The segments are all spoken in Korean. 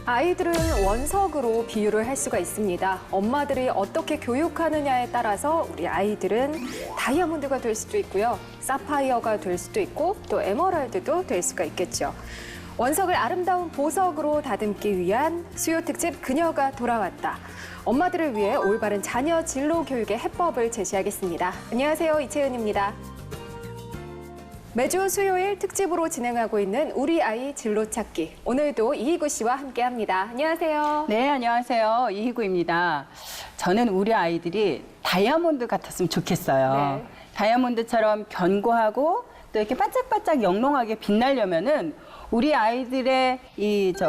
아이들은 원석으로 비유를 할 수가 있습니다. 엄마들이 어떻게 교육하느냐에 따라서 우리 아이들은 다이아몬드가 될 수도 있고요. 사파이어가 될 수도 있고 또 에메랄드도 될 수가 있겠죠. 원석을 아름다운 보석으로 다듬기 위한 수요 특집 그녀가 돌아왔다. 엄마들을 위해 올바른 자녀 진로 교육의 해법을 제시하겠습니다. 안녕하세요, 이채은입니다. 매주 수요일 특집으로 진행하고 있는 우리 아이 진로 찾기. 오늘도 이희구 씨와 함께합니다. 안녕하세요. 네, 안녕하세요. 이희구입니다. 저는 우리 아이들이 다이아몬드 같았으면 좋겠어요. 네. 다이아몬드처럼 견고하고 또 이렇게 반짝반짝 영롱하게 빛나려면은 우리 아이들의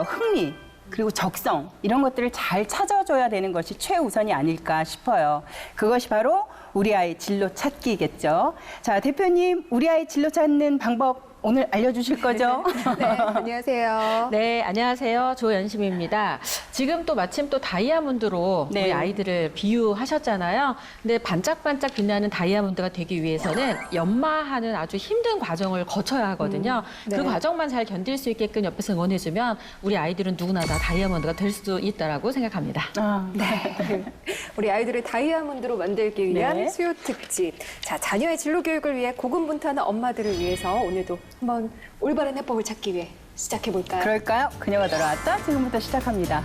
흥미 그리고 적성 이런 것들을 잘 찾아줘야 되는 것이 최우선이 아닐까 싶어요. 그것이 바로 우리 아이 진로 찾기겠죠. 자, 대표님, 우리 아이 진로 찾는 방법 오늘 알려주실 거죠? 네, 안녕하세요. 네, 안녕하세요. 조연심입니다. 지금 또 마침 또 다이아몬드로 네. 우리 아이들을 비유하셨잖아요. 근데 반짝반짝 빛나는 다이아몬드가 되기 위해서는 연마하는 아주 힘든 과정을 거쳐야 하거든요. 네. 그 과정만 잘 견딜 수 있게끔 옆에서 응원해주면 우리 아이들은 누구나 다 다이아몬드가 될 수도 있다라고 생각합니다. 네. 우리 아이들을 다이아몬드로 만들기 위한 네. 수요 특집. 자, 자녀의 진로 교육을 위해 고군분투하는 엄마들을 위해서 오늘도 한번 올바른 해법을 찾기 위해 시작해 볼까요? 그럴까요? 그녀가 돌아왔다. 지금부터 시작합니다.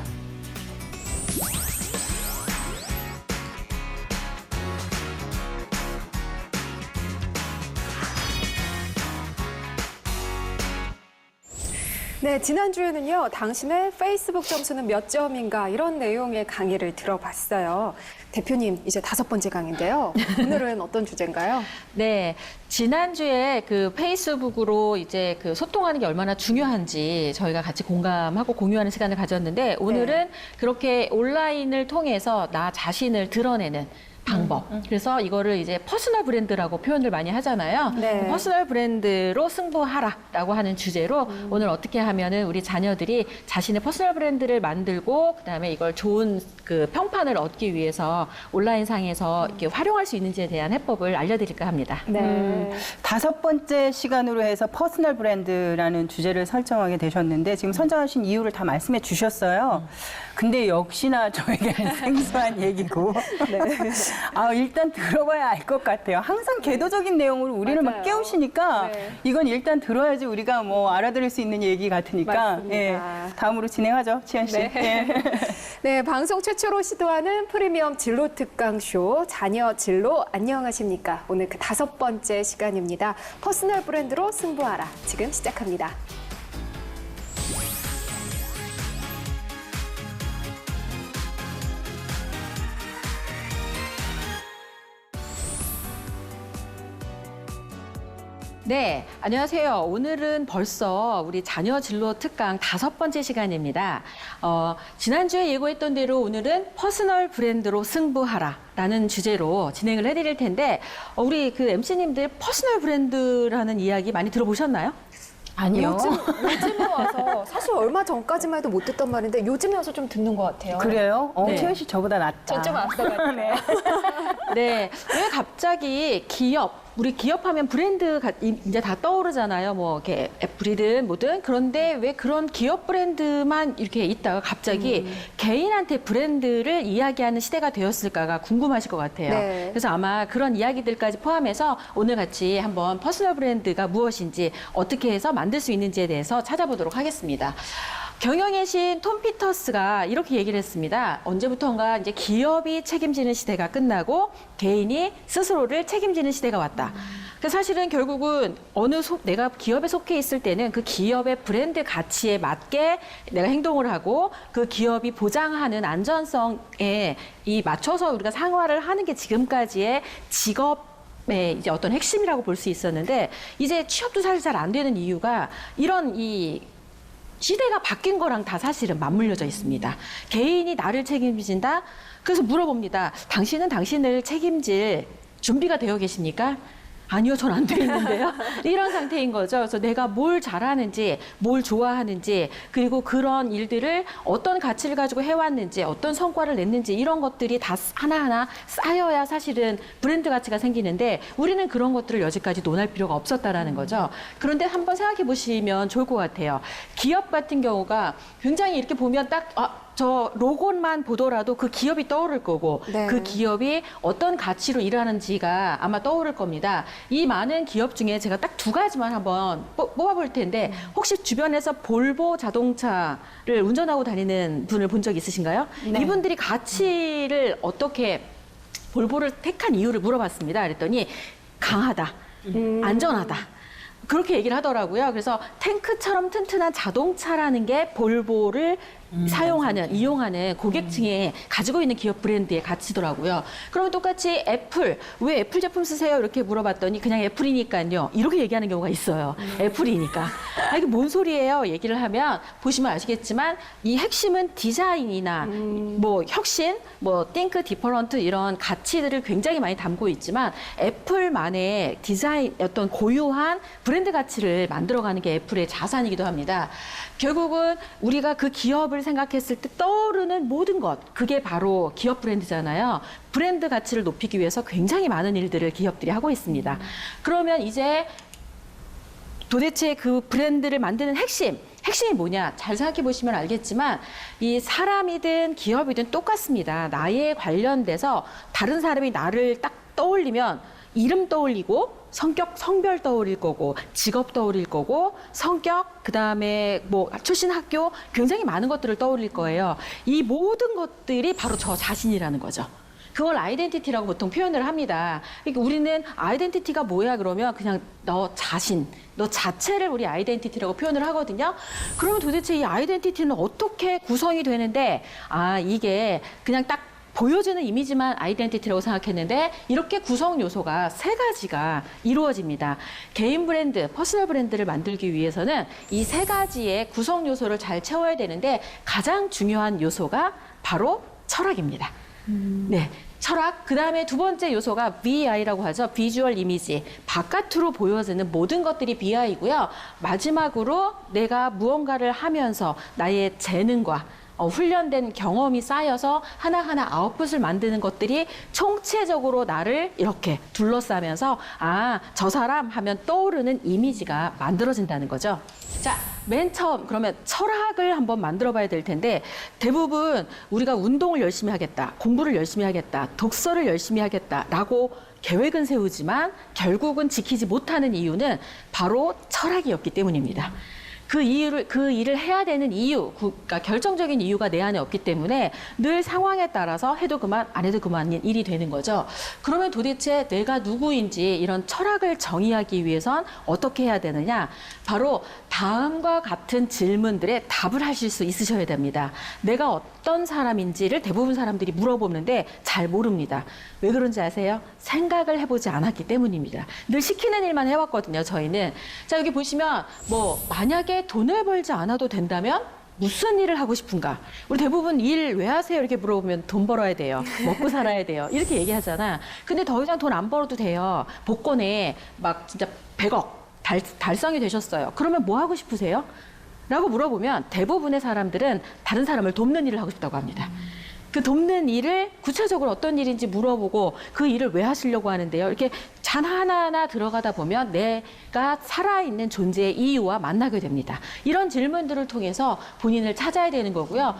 네, 지난주에는요, 당신의 페이스북 점수는 몇 점인가 이런 내용의 강의를 들어봤어요. 대표님, 이제 5번째 강의인데요. 오늘은 어떤 주제인가요? 네, 지난주에 그 페이스북으로 이제 그 소통하는 게 얼마나 중요한지 저희가 같이 공감하고 공유하는 시간을 가졌는데 오늘은 그렇게 온라인을 통해서 나 자신을 드러내는 방법. 그래서 이거를 이제 퍼스널 브랜드라고 표현을 많이 하잖아요. 네. 퍼스널 브랜드로 승부하라라고 하는 주제로 오늘 어떻게 하면은 우리 자녀들이 자신의 퍼스널 브랜드를 만들고 그다음에 이걸 좋은 그 평판을 얻기 위해서 온라인상에서 이렇게 활용할 수 있는지에 대한 해법을 알려드릴까 합니다. 네. 5번째 시간으로 해서 퍼스널 브랜드라는 주제를 설정하게 되셨는데 지금 선정하신 이유를 다 말씀해 주셨어요. 근데 역시나 저에게는 생소한 얘기고 일단 들어봐야 알 것 같아요. 항상 궤도적인 내용으로 우리를 막 맞아요. 깨우시니까 네. 이건 일단 들어야지 우리가 뭐 알아들을 수 있는 얘기 같으니까 맞습니다. 다음으로 진행하죠, 지연 씨. 네. 예. 네, 방송 최초로 시도하는 프리미엄 진로 특강쇼 자녀 진로 안녕하십니까? 오늘 그 5번째 시간입니다. 퍼스널 브랜드로 승부하라. 지금 시작합니다. 네, 안녕하세요. 오늘은 벌써 우리 자녀 진로 특강 5번째 시간입니다. 지난주에 예고했던 대로 오늘은 퍼스널 브랜드로 승부하라라는 주제로 진행을 해드릴 텐데 우리 그 MC님들 퍼스널 브랜드라는 이야기 많이 들어보셨나요? 아니요. 요즘에 와서 사실 얼마 전까지만 해도 못 듣던 말인데 요즘에 와서 좀 듣는 것 같아요. 그래요? 네. 지연 씨 저보다 낫다. 좀 앞서가요. 네. 네, 왜 갑자기 우리 기업하면 브랜드가 이제 다 떠오르잖아요. 뭐 이렇게 애플이든 뭐든. 그런데 왜 그런 기업 브랜드만 이렇게 있다가 갑자기 개인한테 브랜드를 이야기하는 시대가 되었을까가 궁금하실 것 같아요. 네. 그래서 아마 그런 이야기들까지 포함해서 오늘 같이 한번 퍼스널 브랜드가 무엇인지 어떻게 해서 만들 수 있는지에 대해서 찾아보도록 하겠습니다. 경영의 신 톰 피터스가 이렇게 얘기를 했습니다. 언제부턴가 이제 기업이 책임지는 시대가 끝나고 개인이 스스로를 책임지는 시대가 왔다. 그 사실은 결국은 내가 기업에 속해 있을 때는 그 기업의 브랜드 가치에 맞게 내가 행동을 하고 그 기업이 보장하는 안전성에 맞춰서 우리가 생활을 하는 게 지금까지의 직업의 이제 어떤 핵심이라고 볼 수 있었는데 이제 취업도 사실 잘 안 되는 이유가 이런 시대가 바뀐 거랑 다 사실은 맞물려져 있습니다. 개인이 나를 책임진다? 그래서 물어봅니다. 당신은 당신을 책임질 준비가 되어 계십니까? 아니요, 전 안 돼 있는데요. 이런 상태인 거죠. 그래서 내가 뭘 잘하는지, 뭘 좋아하는지, 그리고 그런 일들을 어떤 가치를 가지고 해왔는지, 어떤 성과를 냈는지 이런 것들이 다 하나하나 쌓여야 사실은 브랜드 가치가 생기는데 우리는 그런 것들을 여지까지 논할 필요가 없었다라는 거죠. 그런데 한번 생각해 보시면 좋을 것 같아요. 기업 같은 경우가 굉장히 이렇게 보면 저 로고만 보더라도 그 기업이 떠오를 거고 네. 그 기업이 어떤 가치로 일하는지가 아마 떠오를 겁니다. 이 많은 기업 중에 제가 딱 두 가지만 한번 뽑아볼 텐데 혹시 주변에서 볼보 자동차를 운전하고 다니는 분을 본 적 있으신가요? 네. 이분들이 가치를 어떻게 볼보를 택한 이유를 물어봤습니다. 그랬더니 강하다, 안전하다. 그렇게 얘기를 하더라고요. 그래서 탱크처럼 튼튼한 자동차라는 게 볼보를 이용하는 고객층에 가지고 있는 기업 브랜드의 가치더라고요. 그러면 똑같이 애플, 왜 애플 제품 쓰세요? 이렇게 물어봤더니 그냥 애플이니까요. 이렇게 얘기하는 경우가 있어요. 애플이니까. 이게 뭔 소리예요? 얘기를 하면 보시면 아시겠지만 이 핵심은 디자인이나 뭐 혁신, 뭐 think different 이런 가치들을 굉장히 많이 담고 있지만 애플만의 디자인 어떤 고유한 브랜드 가치를 만들어가는 게 애플의 자산이기도 합니다. 결국은 우리가 그 기업을 생각했을 때 떠오르는 모든 것, 그게 바로 기업 브랜드잖아요. 브랜드 가치를 높이기 위해서 굉장히 많은 일들을 기업들이 하고 있습니다. 그러면 이제 도대체 그 브랜드를 만드는 핵심이 뭐냐? 잘 생각해 보시면 알겠지만 이 사람이든 기업이든 똑같습니다. 나에 관련돼서 다른 사람이 나를 딱 떠올리면 이름 떠올리고 성별 떠올릴 거고 직업 떠올릴 거고 성격 그다음에 뭐 출신 학교 굉장히 많은 것들을 떠올릴 거예요. 이 모든 것들이 바로 저 자신이라는 거죠. 그걸 아이덴티티라고 보통 표현을 합니다. 그러니까 우리는 아이덴티티가 뭐야 그러면 그냥 너 자신, 너 자체를 우리 아이덴티티라고 표현을 하거든요. 그러면 도대체 이 아이덴티티는 어떻게 구성이 되는데 이게 그냥 딱 보여주는 이미지만 아이덴티티라고 생각했는데 이렇게 구성 요소가 세 가지가 이루어집니다. 개인 브랜드, 퍼스널 브랜드를 만들기 위해서는 이 세 가지의 구성 요소를 잘 채워야 되는데 가장 중요한 요소가 바로 철학입니다. 네. 철학, 그 다음에 두 번째 요소가 BI라고 하죠. 비주얼 이미지. 바깥으로 보여지는 모든 것들이 BI고요. 마지막으로 내가 무언가를 하면서 나의 재능과 훈련된 경험이 쌓여서 하나하나 아웃풋을 만드는 것들이 총체적으로 나를 이렇게 둘러싸면서 저 사람 하면 떠오르는 이미지가 만들어진다는 거죠. 자, 맨 처음 그러면 철학을 한번 만들어 봐야 될 텐데 대부분 우리가 운동을 열심히 하겠다, 공부를 열심히 하겠다, 독서를 열심히 하겠다라고 계획은 세우지만 결국은 지키지 못하는 이유는 바로 철학이었기 때문입니다. 그 일을 해야 되는 이유, 그러니까 결정적인 이유가 내 안에 없기 때문에 늘 상황에 따라서 해도 그만, 안 해도 그만인 일이 되는 거죠. 그러면 도대체 내가 누구인지 이런 철학을 정의하기 위해선 어떻게 해야 되느냐? 바로 다음과 같은 질문들에 답을 하실 수 있으셔야 됩니다. 내가 어떤 사람인지를 대부분 사람들이 물어보는데 잘 모릅니다. 왜 그런지 아세요? 생각을 해보지 않았기 때문입니다. 늘 시키는 일만 해왔거든요, 저희는. 자, 여기 보시면 만약에 돈을 벌지 않아도 된다면 무슨 일을 하고 싶은가? 우리 대부분 일 왜 하세요? 이렇게 물어보면 돈 벌어야 돼요. 먹고 살아야 돼요. 이렇게 얘기하잖아. 근데 더 이상 돈 안 벌어도 돼요. 복권에 막 진짜 100억 달성이 되셨어요. 그러면 뭐 하고 싶으세요? 라고 물어보면 대부분의 사람들은 다른 사람을 돕는 일을 하고 싶다고 합니다. 그 돕는 일을 구체적으로 어떤 일인지 물어보고 그 일을 왜 하시려고 하는데요. 이렇게 잔 하나하나 들어가다 보면 내가 살아있는 존재의 이유와 만나게 됩니다. 이런 질문들을 통해서 본인을 찾아야 되는 거고요.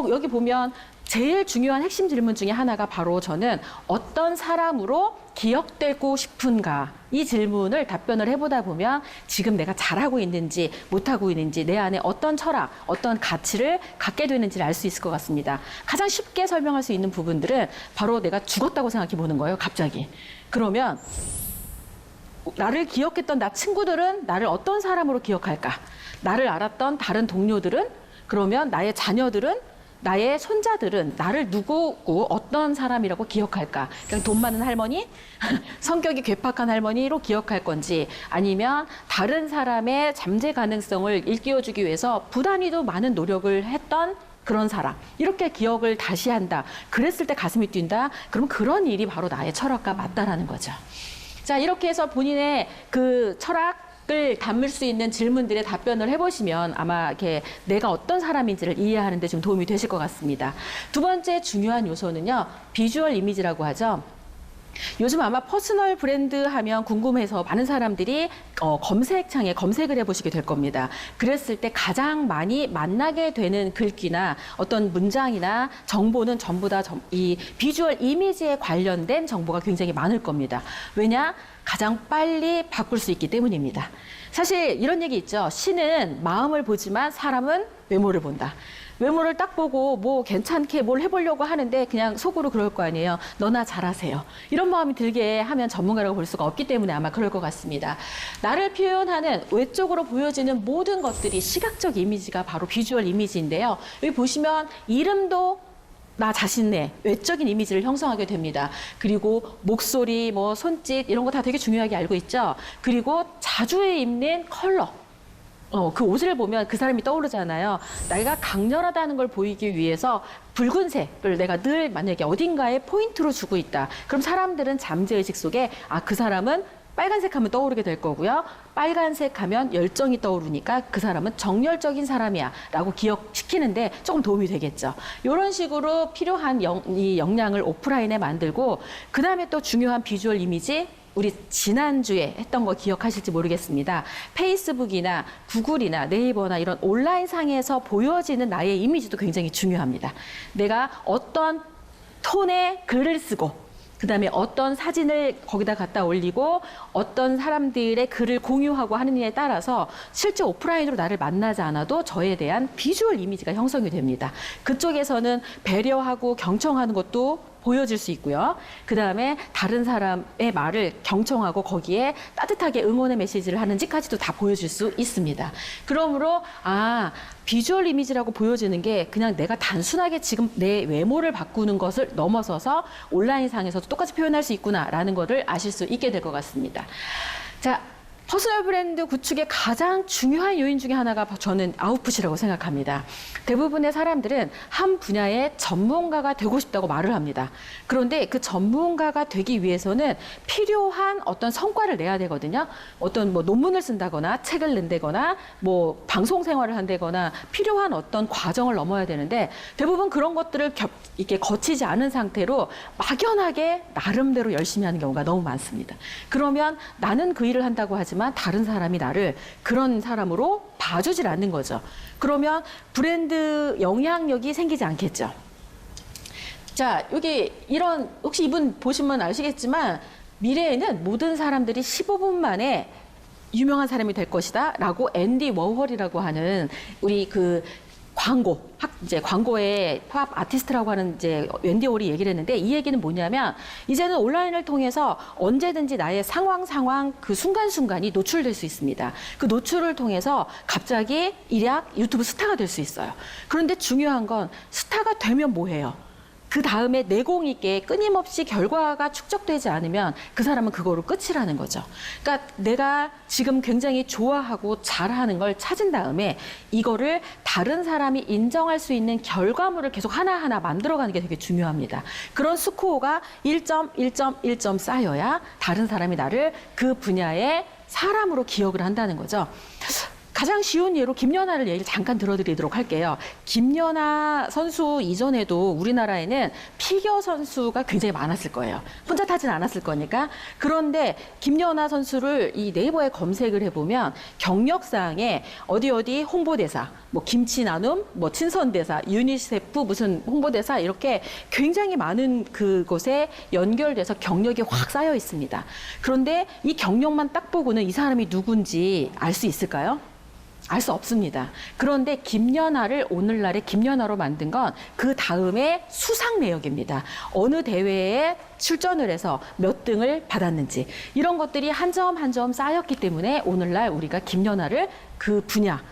여기 보면 제일 중요한 핵심 질문 중에 하나가 바로 저는 어떤 사람으로 기억되고 싶은가? 이 질문을 답변을 해보다 보면 지금 내가 잘하고 있는지 못하고 있는지 내 안에 어떤 철학, 어떤 가치를 갖게 되는지를 알 수 있을 것 같습니다. 가장 쉽게 설명할 수 있는 부분들은 바로 내가 죽었다고 생각해 보는 거예요, 갑자기. 그러면 나를 기억했던 나 친구들은 나를 어떤 사람으로 기억할까? 나를 알았던 다른 동료들은 그러면 나의 자녀들은 나의 손자들은 나를 누구고 어떤 사람이라고 기억할까? 그냥 돈 많은 할머니? 성격이 괴팍한 할머니로 기억할 건지 아니면 다른 사람의 잠재 가능성을 일깨워주기 위해서 부단히도 많은 노력을 했던 그런 사람. 이렇게 기억을 다시 한다. 그랬을 때 가슴이 뛴다. 그럼 그런 일이 바로 나의 철학과 맞다라는 거죠. 자, 이렇게 해서 본인의 그 철학을 담을 수 있는 질문들에 답변을 해보시면 아마 이렇게 내가 어떤 사람인지를 이해하는 데 좀 도움이 되실 것 같습니다. 두 번째 중요한 요소는요, 비주얼 이미지라고 하죠. 요즘 아마 퍼스널 브랜드 하면 궁금해서 많은 사람들이 검색창에 검색을 해보시게 될 겁니다. 그랬을 때 가장 많이 만나게 되는 글귀나 어떤 문장이나 정보는 전부 다 이 비주얼 이미지에 관련된 정보가 굉장히 많을 겁니다. 왜냐? 가장 빨리 바꿀 수 있기 때문입니다. 사실 이런 얘기 있죠. 신은 마음을 보지만 사람은 외모를 본다. 외모를 딱 보고 뭐 괜찮게 뭘 해보려고 하는데 그냥 속으로 그럴 거 아니에요. 너나 잘하세요. 이런 마음이 들게 하면 전문가라고 볼 수가 없기 때문에 아마 그럴 것 같습니다. 나를 표현하는 외적으로 보여지는 모든 것들이 시각적 이미지가 바로 비주얼 이미지인데요. 여기 보시면 이름도 나 자신의 외적인 이미지를 형성하게 됩니다. 그리고 목소리, 뭐 손짓 이런 거 다 되게 중요하게 알고 있죠. 그리고 자주 입는 컬러. 그 옷을 보면 그 사람이 떠오르잖아요. 내가 강렬하다는 걸 보이기 위해서 붉은색을 내가 늘 만약에 어딘가에 포인트로 주고 있다. 그럼 사람들은 잠재의식 속에 그 사람은 빨간색 하면 떠오르게 될 거고요. 빨간색 하면 열정이 떠오르니까 그 사람은 정열적인 사람이야 라고 기억시키는데 조금 도움이 되겠죠. 이런 식으로 필요한 이 역량을 오프라인에 만들고 그다음에 또 중요한 비주얼 이미지 우리 지난주에 했던 거 기억하실지 모르겠습니다. 페이스북이나 구글이나 네이버나 이런 온라인 상에서 보여지는 나의 이미지도 굉장히 중요합니다. 내가 어떤 톤의 글을 쓰고 그다음에 어떤 사진을 거기다 갖다 올리고 어떤 사람들의 글을 공유하고 하느냐에 따라서 실제 오프라인으로 나를 만나지 않아도 저에 대한 비주얼 이미지가 형성이 됩니다. 그쪽에서는 배려하고 경청하는 것도 보여질 수 있고요. 그다음에 다른 사람의 말을 경청하고 거기에 따뜻하게 응원의 메시지를 하는지까지도 다 보여줄 수 있습니다. 그러므로 비주얼 이미지라고 보여지는 게 그냥 내가 단순하게 지금 내 외모를 바꾸는 것을 넘어서서 온라인상에서도 똑같이 표현할 수 있구나라는 거를 아실 수 있게 될 것 같습니다. 자, 퍼스널 브랜드 구축의 가장 중요한 요인 중에 하나가 저는 아웃풋이라고 생각합니다. 대부분의 사람들은 한 분야의 전문가가 되고 싶다고 말을 합니다. 그런데 그 전문가가 되기 위해서는 필요한 어떤 성과를 내야 되거든요. 어떤 뭐 논문을 쓴다거나 책을 낸다거나 뭐 방송 생활을 한다거나 필요한 어떤 과정을 넘어야 되는데 대부분 그런 것들을 이렇게 거치지 않은 상태로 막연하게 나름대로 열심히 하는 경우가 너무 많습니다. 그러면 나는 그 일을 한다고 하지만 다른 사람이 나를 그런 사람으로 봐주질 않는 거죠. 그러면 브랜드 영향력이 생기지 않겠죠. 자, 여기 이런 혹시 이분 보시면 아시겠지만 미래에는 모든 사람들이 15분 만에 유명한 사람이 될 것이다 라고 앤디 워홀이라고 하는 우리 그 광고의 팝 아티스트라고 하는 앤디 워홀이 얘기를 했는데 이 얘기는 뭐냐면 이제는 온라인을 통해서 언제든지 나의 상황 그 순간순간이 노출될 수 있습니다. 그 노출을 통해서 갑자기 일약 유튜브 스타가 될 수 있어요. 그런데 중요한 건 스타가 되면 뭐해요? 그 다음에 내공 있게 끊임없이 결과가 축적되지 않으면 그 사람은 그거로 끝이라는 거죠. 그러니까 내가 지금 굉장히 좋아하고 잘하는 걸 찾은 다음에 이거를 다른 사람이 인정할 수 있는 결과물을 계속 하나하나 만들어가는 게 되게 중요합니다. 그런 스코어가 1점, 1점, 1점 쌓여야 다른 사람이 나를 그 분야의 사람으로 기억을 한다는 거죠. 가장 쉬운 예로 김연아를 예를 잠깐 들어드리도록 할게요. 김연아 선수 이전에도 우리나라에는 피겨 선수가 굉장히 많았을 거예요. 혼자 타진 않았을 거니까. 그런데 김연아 선수를 이 네이버에 검색을 해보면 경력사항에 어디 홍보대사, 뭐 김치 나눔, 뭐 친선대사, 유니세프 무슨 홍보대사 이렇게 굉장히 많은 그곳에 연결돼서 경력이 확 쌓여 있습니다. 그런데 이 경력만 딱 보고는 이 사람이 누군지 알 수 있을까요? 알 수 없습니다. 그런데 김연아를 오늘날의 김연아로 만든 건 그 다음에 수상 내역입니다. 어느 대회에 출전을 해서 몇 등을 받았는지 이런 것들이 한 점 한 점 쌓였기 때문에 오늘날 우리가 김연아를 그 분야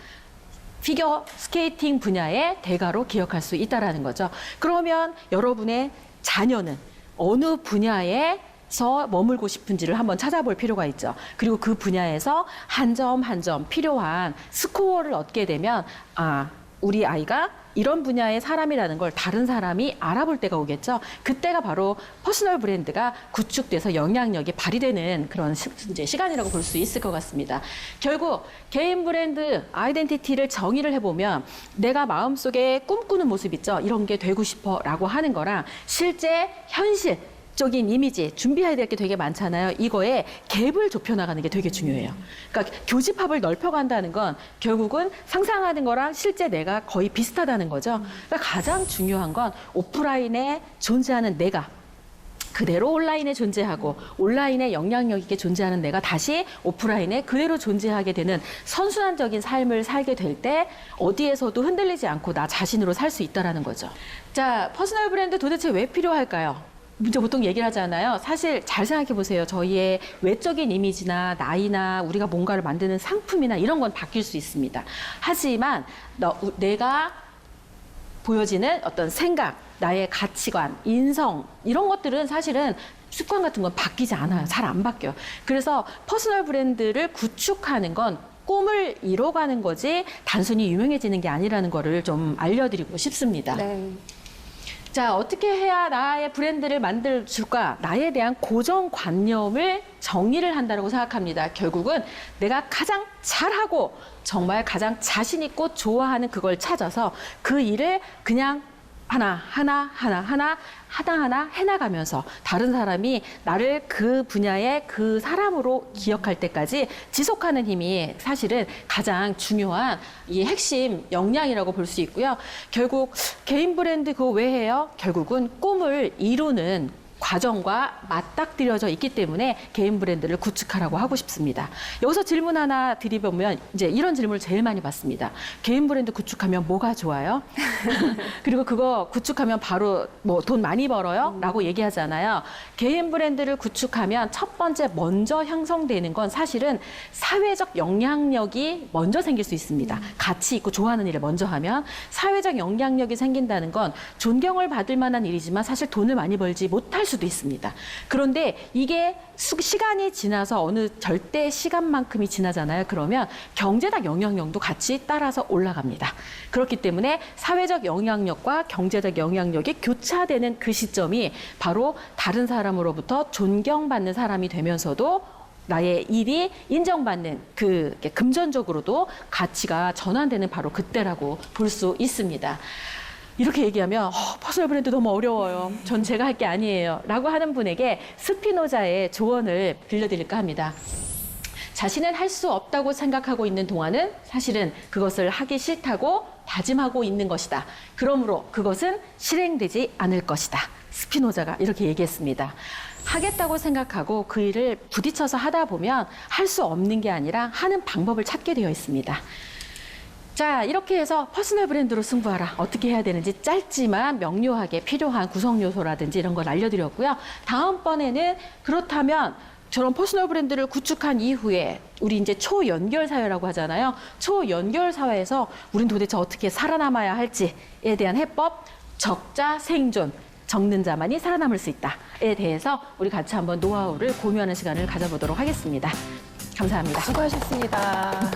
피겨 스케이팅 분야의 대가로 기억할 수 있다는 거죠. 그러면 여러분의 자녀는 어느 분야에서 머물고 싶은지를 한번 찾아볼 필요가 있죠. 그리고 그 분야에서 한 점 한 점 필요한 스코어를 얻게 되면 우리 아이가 이런 분야의 사람이라는 걸 다른 사람이 알아볼 때가 오겠죠. 그때가 바로 퍼스널 브랜드가 구축돼서 영향력이 발휘되는 그런 이제 시간이라고 볼 수 있을 것 같습니다. 결국 개인 브랜드 아이덴티티를 정의를 해보면 내가 마음속에 꿈꾸는 모습 있죠. 이런 게 되고 싶어라고 하는 거랑 실제 현실 적인 이미지 준비해야 될 게 되게 많잖아요. 이거에 갭을 좁혀나가는 게 되게 중요해요. 그러니까 교집합을 넓혀간다는 건 결국은 상상하는 거랑 실제 내가 거의 비슷하다는 거죠. 그러니까 가장 중요한 건 오프라인에 존재하는 내가 그대로 온라인에 존재하고 온라인에 영향력 있게 존재하는 내가 다시 오프라인에 그대로 존재하게 되는 선순환적인 삶을 살게 될 때 어디에서도 흔들리지 않고 나 자신으로 살 수 있다는 거죠. 자, 퍼스널 브랜드 도대체 왜 필요할까요? 이제 보통 얘기를 하잖아요. 사실 잘 생각해 보세요. 저희의 외적인 이미지나 나이나 우리가 뭔가를 만드는 상품이나 이런 건 바뀔 수 있습니다. 하지만 내가 보여지는 어떤 생각, 나의 가치관, 인성 이런 것들은 사실은 습관 같은 건 바뀌지 않아요. 잘 안 바뀌어요. 그래서 퍼스널 브랜드를 구축하는 건 꿈을 이뤄가는 거지 단순히 유명해지는 게 아니라는 거를 좀 알려드리고 싶습니다. 네. 자, 어떻게 해야 나의 브랜드를 만들어줄까? 나에 대한 고정관념을 정리를 한다고 생각합니다. 결국은 내가 가장 잘하고 정말 가장 자신 있고 좋아하는 그걸 찾아서 그 일을 그냥 하나하나 해나가면서 다른 사람이 나를 그 분야의 그 사람으로 기억할 때까지 지속하는 힘이 사실은 가장 중요한 이 핵심 역량이라고 볼 수 있고요. 결국 개인 브랜드 그거 왜 해요? 결국은 꿈을 이루는 과정과 맞닥뜨려져 있기 때문에 개인 브랜드를 구축하라고 하고 싶습니다. 여기서 질문 하나 드리면 이제 이런 질문을 제일 많이 받습니다. 개인 브랜드 구축하면 뭐가 좋아요? 그리고 그거 구축하면 바로 뭐 돈 많이 벌어요? 라고 얘기하잖아요. 개인 브랜드를 구축하면 첫 번째 먼저 형성되는 건 사실은 사회적 영향력이 먼저 생길 수 있습니다. 가치 있고 좋아하는 일을 먼저 하면 사회적 영향력이 생긴다는 건 존경을 받을 만한 일이지만 사실 돈을 많이 벌지 못할 수도 있습니다. 그런데 이게 시간이 지나서 어느 절대 시간만큼이 지나잖아요. 그러면 경제적 영향력도 같이 따라서 올라갑니다. 그렇기 때문에 사회적 영향력과 경제적 영향력이 교차되는 그 시점이 바로 다른 사람으로부터 존경받는 사람이 되면서도 나의 일이 인정받는 그 금전적으로도 가치가 전환되는 바로 그때라고 볼 수 있습니다. 이렇게 얘기하면 퍼스널 브랜드 너무 어려워요. 전 제가 할 게 아니에요. 라고 하는 분에게 스피노자의 조언을 들려드릴까 합니다. 자신은 할 수 없다고 생각하고 있는 동안은 사실은 그것을 하기 싫다고 다짐하고 있는 것이다. 그러므로 그것은 실행되지 않을 것이다. 스피노자가 이렇게 얘기했습니다. 하겠다고 생각하고 그 일을 부딪혀서 하다 보면 할 수 없는 게 아니라 하는 방법을 찾게 되어 있습니다. 자, 이렇게 해서 퍼스널 브랜드로 승부하라. 어떻게 해야 되는지 짧지만 명료하게 필요한 구성 요소라든지 이런 걸 알려드렸고요. 다음번에는 그렇다면 저런 퍼스널 브랜드를 구축한 이후에 우리 이제 초연결 사회라고 하잖아요. 초연결 사회에서 우린 도대체 어떻게 살아남아야 할지에 대한 해법, 적자 생존, 적는 자만이 살아남을 수 있다에 대해서 우리 같이 한번 노하우를 공유하는 시간을 가져보도록 하겠습니다. 감사합니다. 수고하셨습니다.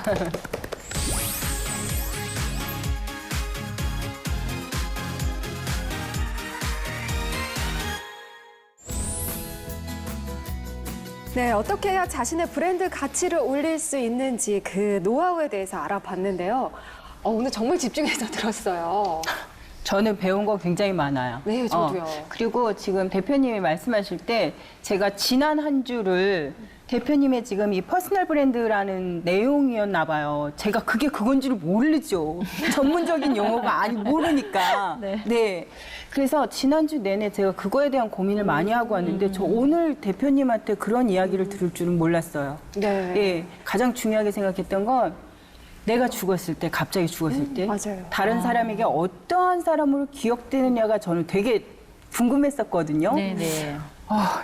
네, 어떻게 해야 자신의 브랜드 가치를 올릴 수 있는지 그 노하우에 대해서 알아봤는데요. 오늘 정말 집중해서 들었어요. 저는 배운 거 굉장히 많아요. 네, 저도요. 그리고 지금 대표님이 말씀하실 때 제가 지난 한 주를 대표님의 지금 이 퍼스널 브랜드라는 내용이었나 봐요. 제가 그게 그건 줄 모르죠. 전문적인 용어가 모르니까. 네. 그래서 지난주 내내 제가 그거에 대한 고민을 많이 하고 왔는데 저 오늘 대표님한테 그런 이야기를 들을 줄은 몰랐어요. 네. 예. 가장 중요하게 생각했던 건 내가 죽었을 때, 갑자기 죽었을 때 맞아요. 다른 사람에게 어떠한 사람으로 기억되느냐가 저는 되게 궁금했었거든요. 네네.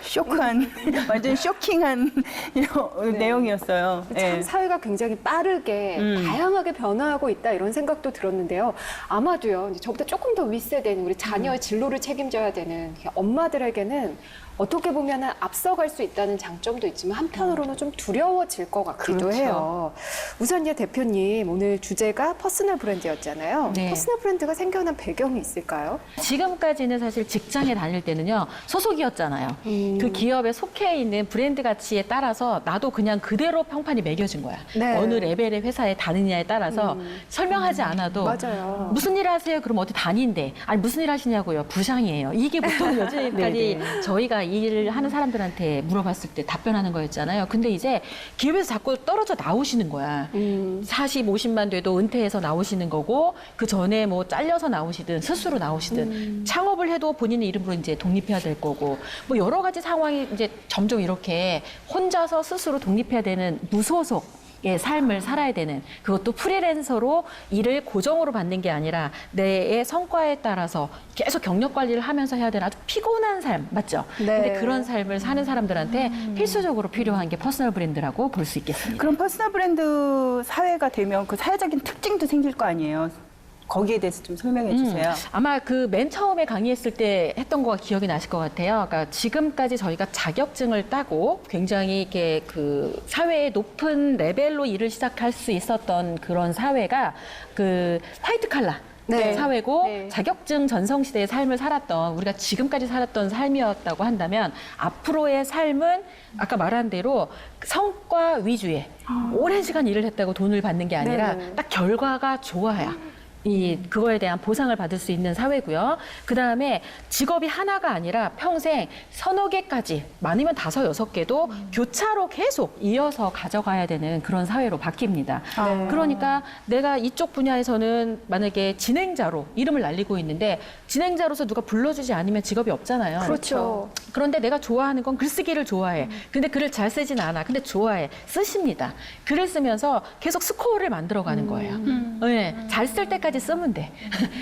쇼크한, 완전 쇼킹한 이런 내용이었어요. 참 예. 사회가 굉장히 빠르게 다양하게 변화하고 있다 이런 생각도 들었는데요. 아마도요. 이제 저보다 조금 더 윗세대는 우리 자녀의 진로를 책임져야 되는 엄마들에게는 어떻게 보면 앞서갈 수 있다는 장점도 있지만 한편으로는 좀 두려워질 것 같기도 그렇죠. 해요. 우선요 대표님, 오늘 주제가 퍼스널 브랜드였잖아요. 네. 퍼스널 브랜드가 생겨난 배경이 있을까요? 지금까지는 사실 직장에 다닐 때는요, 소속이었잖아요. 그 기업에 속해 있는 브랜드 가치에 따라서 나도 그냥 그대로 평판이 매겨진 거야. 네. 어느 레벨의 회사에 다니냐에 따라서 설명하지 않아도 맞아요. 무슨 일 하세요? 그럼 어디 다닌대. 아니 무슨 일 하시냐고요? 부장이에요. 이게 보통 요즘까지 저희가 일을 하는 사람들한테 물어봤을 때 답변하는 거였잖아요. 근데 이제 기업에서 자꾸 떨어져 나오시는 거야. 40, 50만 돼도 은퇴해서 나오시는 거고 그 전에 뭐 잘려서 나오시든 스스로 나오시든 창업을 해도 본인의 이름으로 이제 독립해야 될 거고 뭐 여러 가지 상황이 이제 점점 이렇게 혼자서 스스로 독립해야 되는 무소속 의 삶을 살아야 되는 그것도 프리랜서로 일을 고정으로 받는 게 아니라 내의 성과에 따라서 계속 경력 관리를 하면서 해야 되는 아주 피곤한 삶 맞죠? 네. 근데 그런 삶을 사는 사람들한테 필수적으로 필요한 게 퍼스널 브랜드라고 볼 수 있겠습니다. 그럼 퍼스널 브랜드 사회가 되면 그 사회적인 특징도 생길 거 아니에요. 거기에 대해서 좀 설명해 주세요. 아마 그 맨 처음에 강의했을 때 했던 거가 기억이 나실 것 같아요. 그러니까 지금까지 저희가 자격증을 따고 굉장히 이렇게 그 사회의 높은 레벨로 일을 시작할 수 있었던 그런 사회가 그 화이트 칼라 네. 사회고 네. 자격증 전성 시대의 삶을 살았던 우리가 지금까지 살았던 삶이었다고 한다면 앞으로의 삶은 아까 말한 대로 성과 위주의 오랜 시간 일을 했다고 돈을 받는 게 아니라 네. 딱 결과가 좋아야 그거에 대한 보상을 받을 수 있는 사회고요. 그 다음에 직업이 하나가 아니라 평생 서너 개까지, 많으면 5, 6개도 교차로 계속 이어서 가져가야 되는 그런 사회로 바뀝니다. 네. 그러니까 내가 이쪽 분야에서는 만약에 진행자로 이름을 날리고 있는데 진행자로서 누가 불러주지 않으면 직업이 없잖아요. 그렇죠. 그런데 내가 좋아하는 건 글쓰기를 좋아해. 근데 글을 잘 쓰진 않아. 근데 좋아해. 쓰십니다. 글을 쓰면서 계속 스코어를 만들어가는 거예요. 네, 잘 쓸 때까지 쓰면 돼.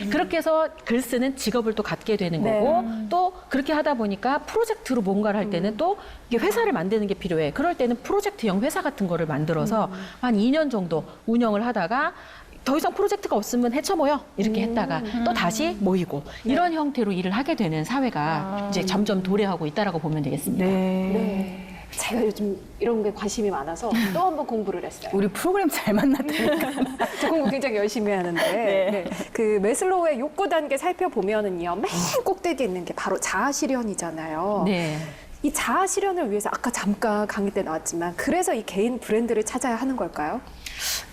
그렇게 해서 글 쓰는 직업을 또 갖게 되는 네. 거고 또 그렇게 하다 보니까 프로젝트로 뭔가를 할 때는 또 이게 회사를 만드는 게 필요해. 그럴 때는 프로젝트형 회사 같은 거를 만들어서 한 2년 정도 운영을 하다가 더 이상 프로젝트가 없으면 헤쳐모여 이렇게 했다가 또 다시 모이고 이런 형태로 일을 하게 되는 사회가 이제 점점 도래하고 있다라고 보면 되겠습니다. 네. 제가 요즘 이런 게 관심이 많아서 또 한 번 공부를 했어요. 우리 프로그램 잘 만났다니까. 저 공부 굉장히 열심히 하는데 네. 그 매슬로우의 욕구 단계 살펴보면은요, 맨 꼭대기에 있는 게 바로 자아 실현이잖아요. 네. 이 자아 실현을 위해서 아까 잠깐 강의 때 나왔지만 그래서 이 개인 브랜드를 찾아야 하는 걸까요?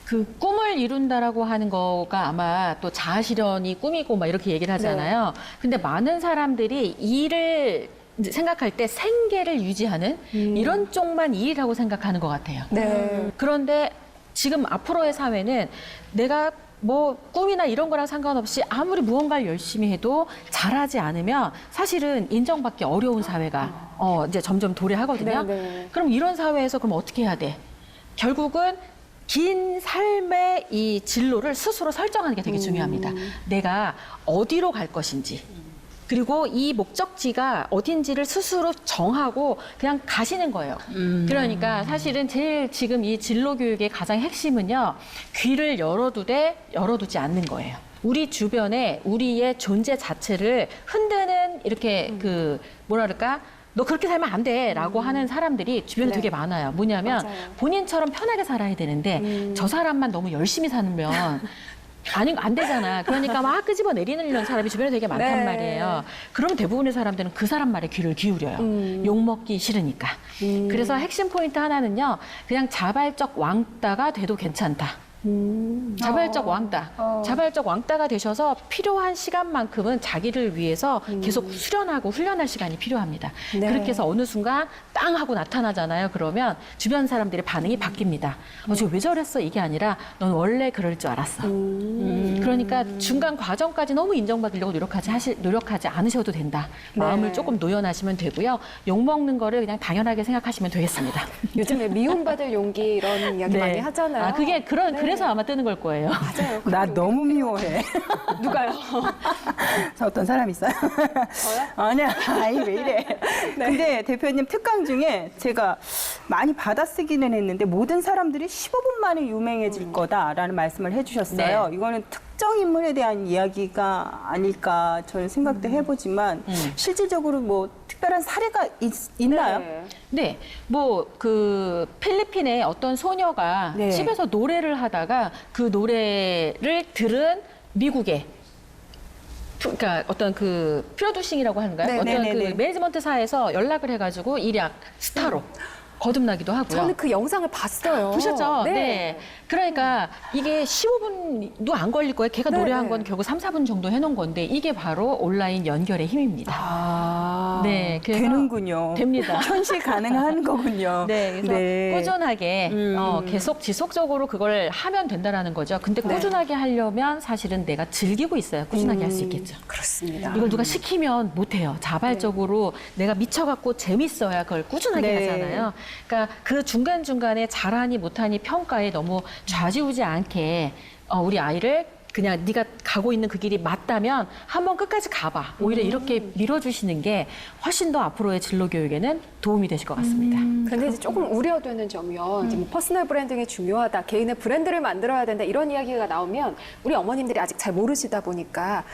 그 꿈을 이룬다라고 하는 거가 아마 또 자아 실현이 꿈이고 막 이렇게 얘기를 하잖아요. 근데 많은 사람들이 일을 생각할 때 생계를 유지하는 이런 쪽만 일이라고 생각하는 것 같아요. 네. 그런데 지금 앞으로의 사회는 내가 뭐 꿈이나 이런 거랑 상관없이 아무리 무언가를 열심히 해도 잘하지 않으면 사실은 인정받기 어려운 사회가 이제 점점 도래하거든요. 네. 그럼 이런 사회에서 그럼 어떻게 해야 돼? 결국은 긴 삶의 이 진로를 스스로 설정하는 게 되게 중요합니다. 내가 어디로 갈 것인지. 그리고 이 목적지가 어딘지를 스스로 정하고 그냥 가시는 거예요. 그러니까 사실은 제일 지금 이 진로 교육의 가장 핵심은요. 귀를 열어두지 않는 거예요. 우리 주변에 우리의 존재 자체를 흔드는 이렇게 그 뭐라 그럴까? 너 그렇게 살면 안 돼 라고 하는 사람들이 주변에 네. 되게 많아요. 뭐냐면 맞아요. 본인처럼 편하게 살아야 되는데 저 사람만 너무 열심히 살면 아니, 안 되잖아. 그러니까 막 끄집어 내리는 사람이 주변에 되게 많단 네. 말이에요. 그럼 대부분의 사람들은 그 사람 말에 귀를 기울여요. 욕먹기 싫으니까. 그래서 핵심 포인트 하나는요. 그냥 자발적 왕따가 돼도 괜찮다. 자발적 왕따. 자발적 왕따가 되셔서 필요한 시간만큼은 자기를 위해서 계속 수련하고 훈련할 시간이 필요합니다. 네. 그렇게 해서 어느 순간 땅 하고 나타나잖아요. 그러면 주변 사람들의 반응이 바뀝니다. 저 왜 저랬어? 이게 아니라 넌 원래 그럴 줄 알았어. 그러니까 중간 과정까지 너무 인정받으려고 노력하지 않으셔도 된다. 마음을 네. 조금 노연하시면 되고요. 욕먹는 거를 그냥 당연하게 생각하시면 되겠습니다. 요즘에 미움받을 용기 이런 이야기 많이 하잖아요. 그게 그래서 아마 뜨는 걸 거예요. 맞아요. 나 너무 미워해. 누가요? 저 어떤 사람 있어요? 저요? 아니야. 아이, 왜 이래. 근데 대표님 특강 중에 제가 많이 받아쓰기는 했는데 모든 사람들이 15분 만에 유명해질 거다라는 말씀을 해주셨어요. 네. 이거는 특강 특정 인물에 대한 이야기가 아닐까 저는 생각도 해보지만 실질적으로 뭐 특별한 사례가 있나요? 네. 네, 뭐 그 필리핀의 어떤 소녀가 네. 집에서 노래를 하다가 그 노래를 들은 미국의 그러니까 어떤 그 프로듀싱이라고 하는가요? 네, 어떤 네, 네, 그 네. 매니지먼트사에서 연락을 해가지고 일약 스타로 거듭나기도 하고요. 저는 그 영상을 봤어요. 보셨죠? 네. 그러니까 이게 15분도 안 걸릴 거예요. 걔가 네, 노래한 네. 건 결국 3, 4분 정도 해놓은 건데 이게 바로 온라인 연결의 힘입니다. 아, 네, 그래서 되는군요. 됩니다. 현실 가능한 거군요. 네, 그래서 네. 꾸준하게 계속 지속적으로 그걸 하면 된다라는 거죠. 근데 네. 꾸준하게 하려면 사실은 내가 즐기고 있어야 꾸준하게 할 수 있겠죠. 그렇습니다. 이걸 누가 시키면 못해요. 자발적으로 내가 미쳐갖고 재밌어야 그걸 꾸준하게 네. 하잖아요. 그러니까 그 중간중간에 잘하니 못하니 평가에 너무 좌지우지 않게 우리 아이를 그냥 네가 가고 있는 그 길이 맞다면 한번 끝까지 가봐. 오히려 이렇게 밀어주시는 게 훨씬 더 앞으로의 진로 교육에는 도움이 되실 것 같습니다. 근데 이제 조금 우려되는 점이요. 이제 뭐 퍼스널 브랜딩이 중요하다, 개인의 브랜드를 만들어야 된다 이런 이야기가 나오면 우리 어머님들이 아직 잘 모르시다 보니까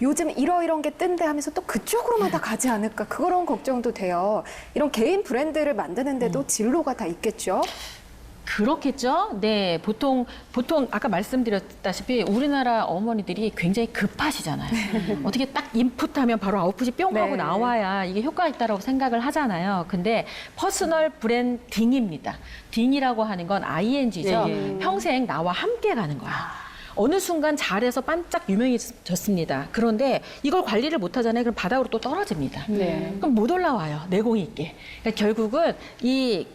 요즘 이런 게 뜬대 하면서 또 그쪽으로만 다 가지 않을까 그런 걱정도 돼요. 이런 개인 브랜드를 만드는데도 진로가 다 있겠죠. 그렇겠죠. 네, 보통 아까 말씀드렸다시피 우리나라 어머니들이 굉장히 급하시잖아요. 어떻게 딱 인풋하면 바로 아웃풋이 뿅 하고 네. 나와야 이게 효과가 있다라고 생각을 하잖아요. 근데 퍼스널 브랜딩입니다. 딩이라고 하는 건 ing죠. 예, 예. 평생 나와 함께 가는 거야. 어느 순간 잘해서 반짝 유명해졌습니다. 그런데 이걸 관리를 못 하잖아요. 그럼 바닥으로 또 떨어집니다. 네. 그럼 못 올라와요. 내공이 있게. 그러니까 결국은 이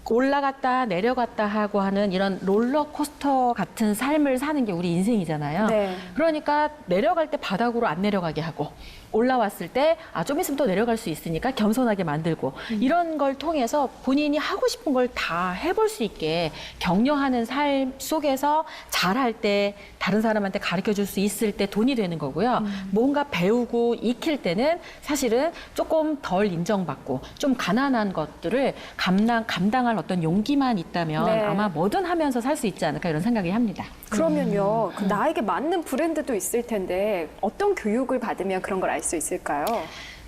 올라갔다 내려갔다 하고 하는 이런 롤러코스터 같은 삶을 사는 게 우리 인생이잖아요. 네. 그러니까 내려갈 때 바닥으로 안 내려가게 하고 올라왔을 때 좀 있으면 또 내려갈 수 있으니까 겸손하게 만들고 이런 걸 통해서 본인이 하고 싶은 걸 다 해볼 수 있게 격려하는 삶 속에서 잘할 때 다른 사람한테 가르쳐 줄 수 있을 때 돈이 되는 거고요. 뭔가 배우고 익힐 때는 사실은 조금 덜 인정받고 좀 가난한 것들을 감당할 어떤 용기만 있다면 네. 아마 뭐든 하면서 살 수 있지 않을까 이런 생각이 합니다. 그러면요, 그 나에게 맞는 브랜드도 있을 텐데 어떤 교육을 받으면 그런 걸 알 수 있을까요?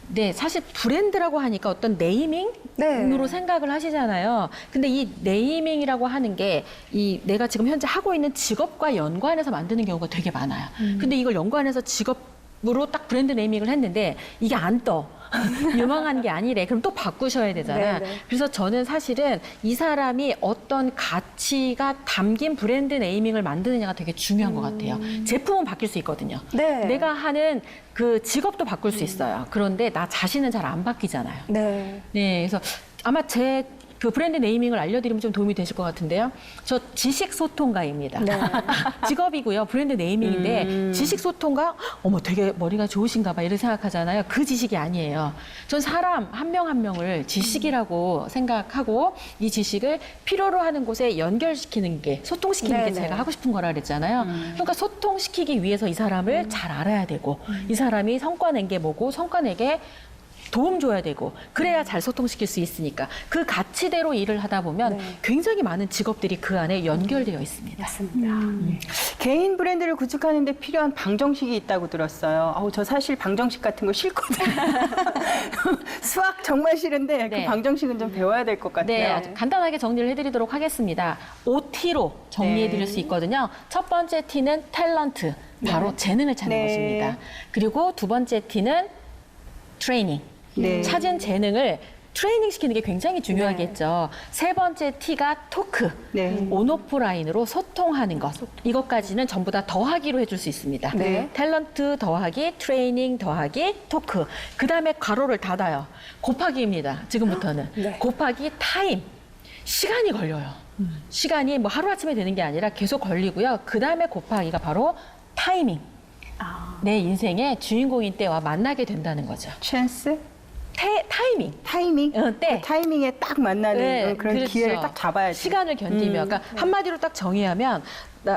네, 사실 브랜드라고 하니까 어떤 네이밍으로 네. 생각을 하시잖아요. 근데 이 네이밍이라고 하는 게 이 내가 지금 현재 하고 있는 직업과 연관해서 만드는 경우가 되게 많아요. 근데 이걸 연관해서 직업으로 딱 브랜드 네이밍을 했는데 이게 안 떠. 유망한 게 아니래. 그럼 또 바꾸셔야 되잖아. 네네. 그래서 저는 사실은 이 사람이 어떤 가치가 담긴 브랜드 네이밍을 만드느냐가 되게 중요한 것 같아요. 제품은 바뀔 수 있거든요. 네. 내가 하는 그 직업도 바꿀 수 있어요. 그런데 나 자신은 잘 안 바뀌잖아요. 네. 네, 그래서 아마 제 그 브랜드 네이밍을 알려드리면 좀 도움이 되실 것 같은데요. 저 지식소통가입니다. 네. 직업이고요. 브랜드 네이밍인데 지식소통가? 어머 되게 머리가 좋으신가 봐 이렇게 생각하잖아요. 그 지식이 아니에요. 전 사람 한 명 한 명을 지식이라고 생각하고 이 지식을 필요로 하는 곳에 연결시키는 게 소통시키는 게 네네. 제가 하고 싶은 거라 그랬잖아요. 그러니까 소통시키기 위해서 이 사람을 잘 알아야 되고 이 사람이 성과 낸 게 뭐고 성과 내게 도움 줘야 되고 그래야 잘 소통시킬 수 있으니까 그 가치대로 일을 하다 보면 네. 굉장히 많은 직업들이 그 안에 연결되어 있습니다. 맞습니다. 개인 브랜드를 구축하는 데 필요한 방정식이 있다고 들었어요. 저 사실 방정식 같은 거 싫거든요. 수학 정말 싫은데 네. 그 방정식은 좀 배워야 될 것 같아요. 네, 아주 간단하게 정리를 해드리도록 하겠습니다. OT로 정리해드릴 네. 수 있거든요. 첫 번째 T는 탤런트, 바로 재능을 찾는 네. 것입니다. 그리고 두 번째 T는 트레이닝, 네. 찾은 재능을 트레이닝 시키는 게 굉장히 중요하겠죠. 세 번째 T가 토크, 네. 온오프라인으로 소통하는 것. 이것까지는 전부 다 더하기로 해줄 수 있습니다. 네. 탤런트 더하기, 트레이닝 더하기, 토크. 그 다음에 괄호를 닫아요. 곱하기입니다. 지금부터는. 네. 곱하기 타임. 시간이 걸려요. 시간이 뭐 하루아침에 되는 게 아니라 계속 걸리고요. 그 다음에 곱하기가 바로 타이밍. 내 인생의 주인공인 때와 만나게 된다는 거죠. 찬스? 타이밍. 타이밍? 때. 타이밍에 딱 만나는 네, 그런 그렇죠. 기회를 딱 잡아야지. 시간을 견디며. 그러니까 한마디로 딱 정의하면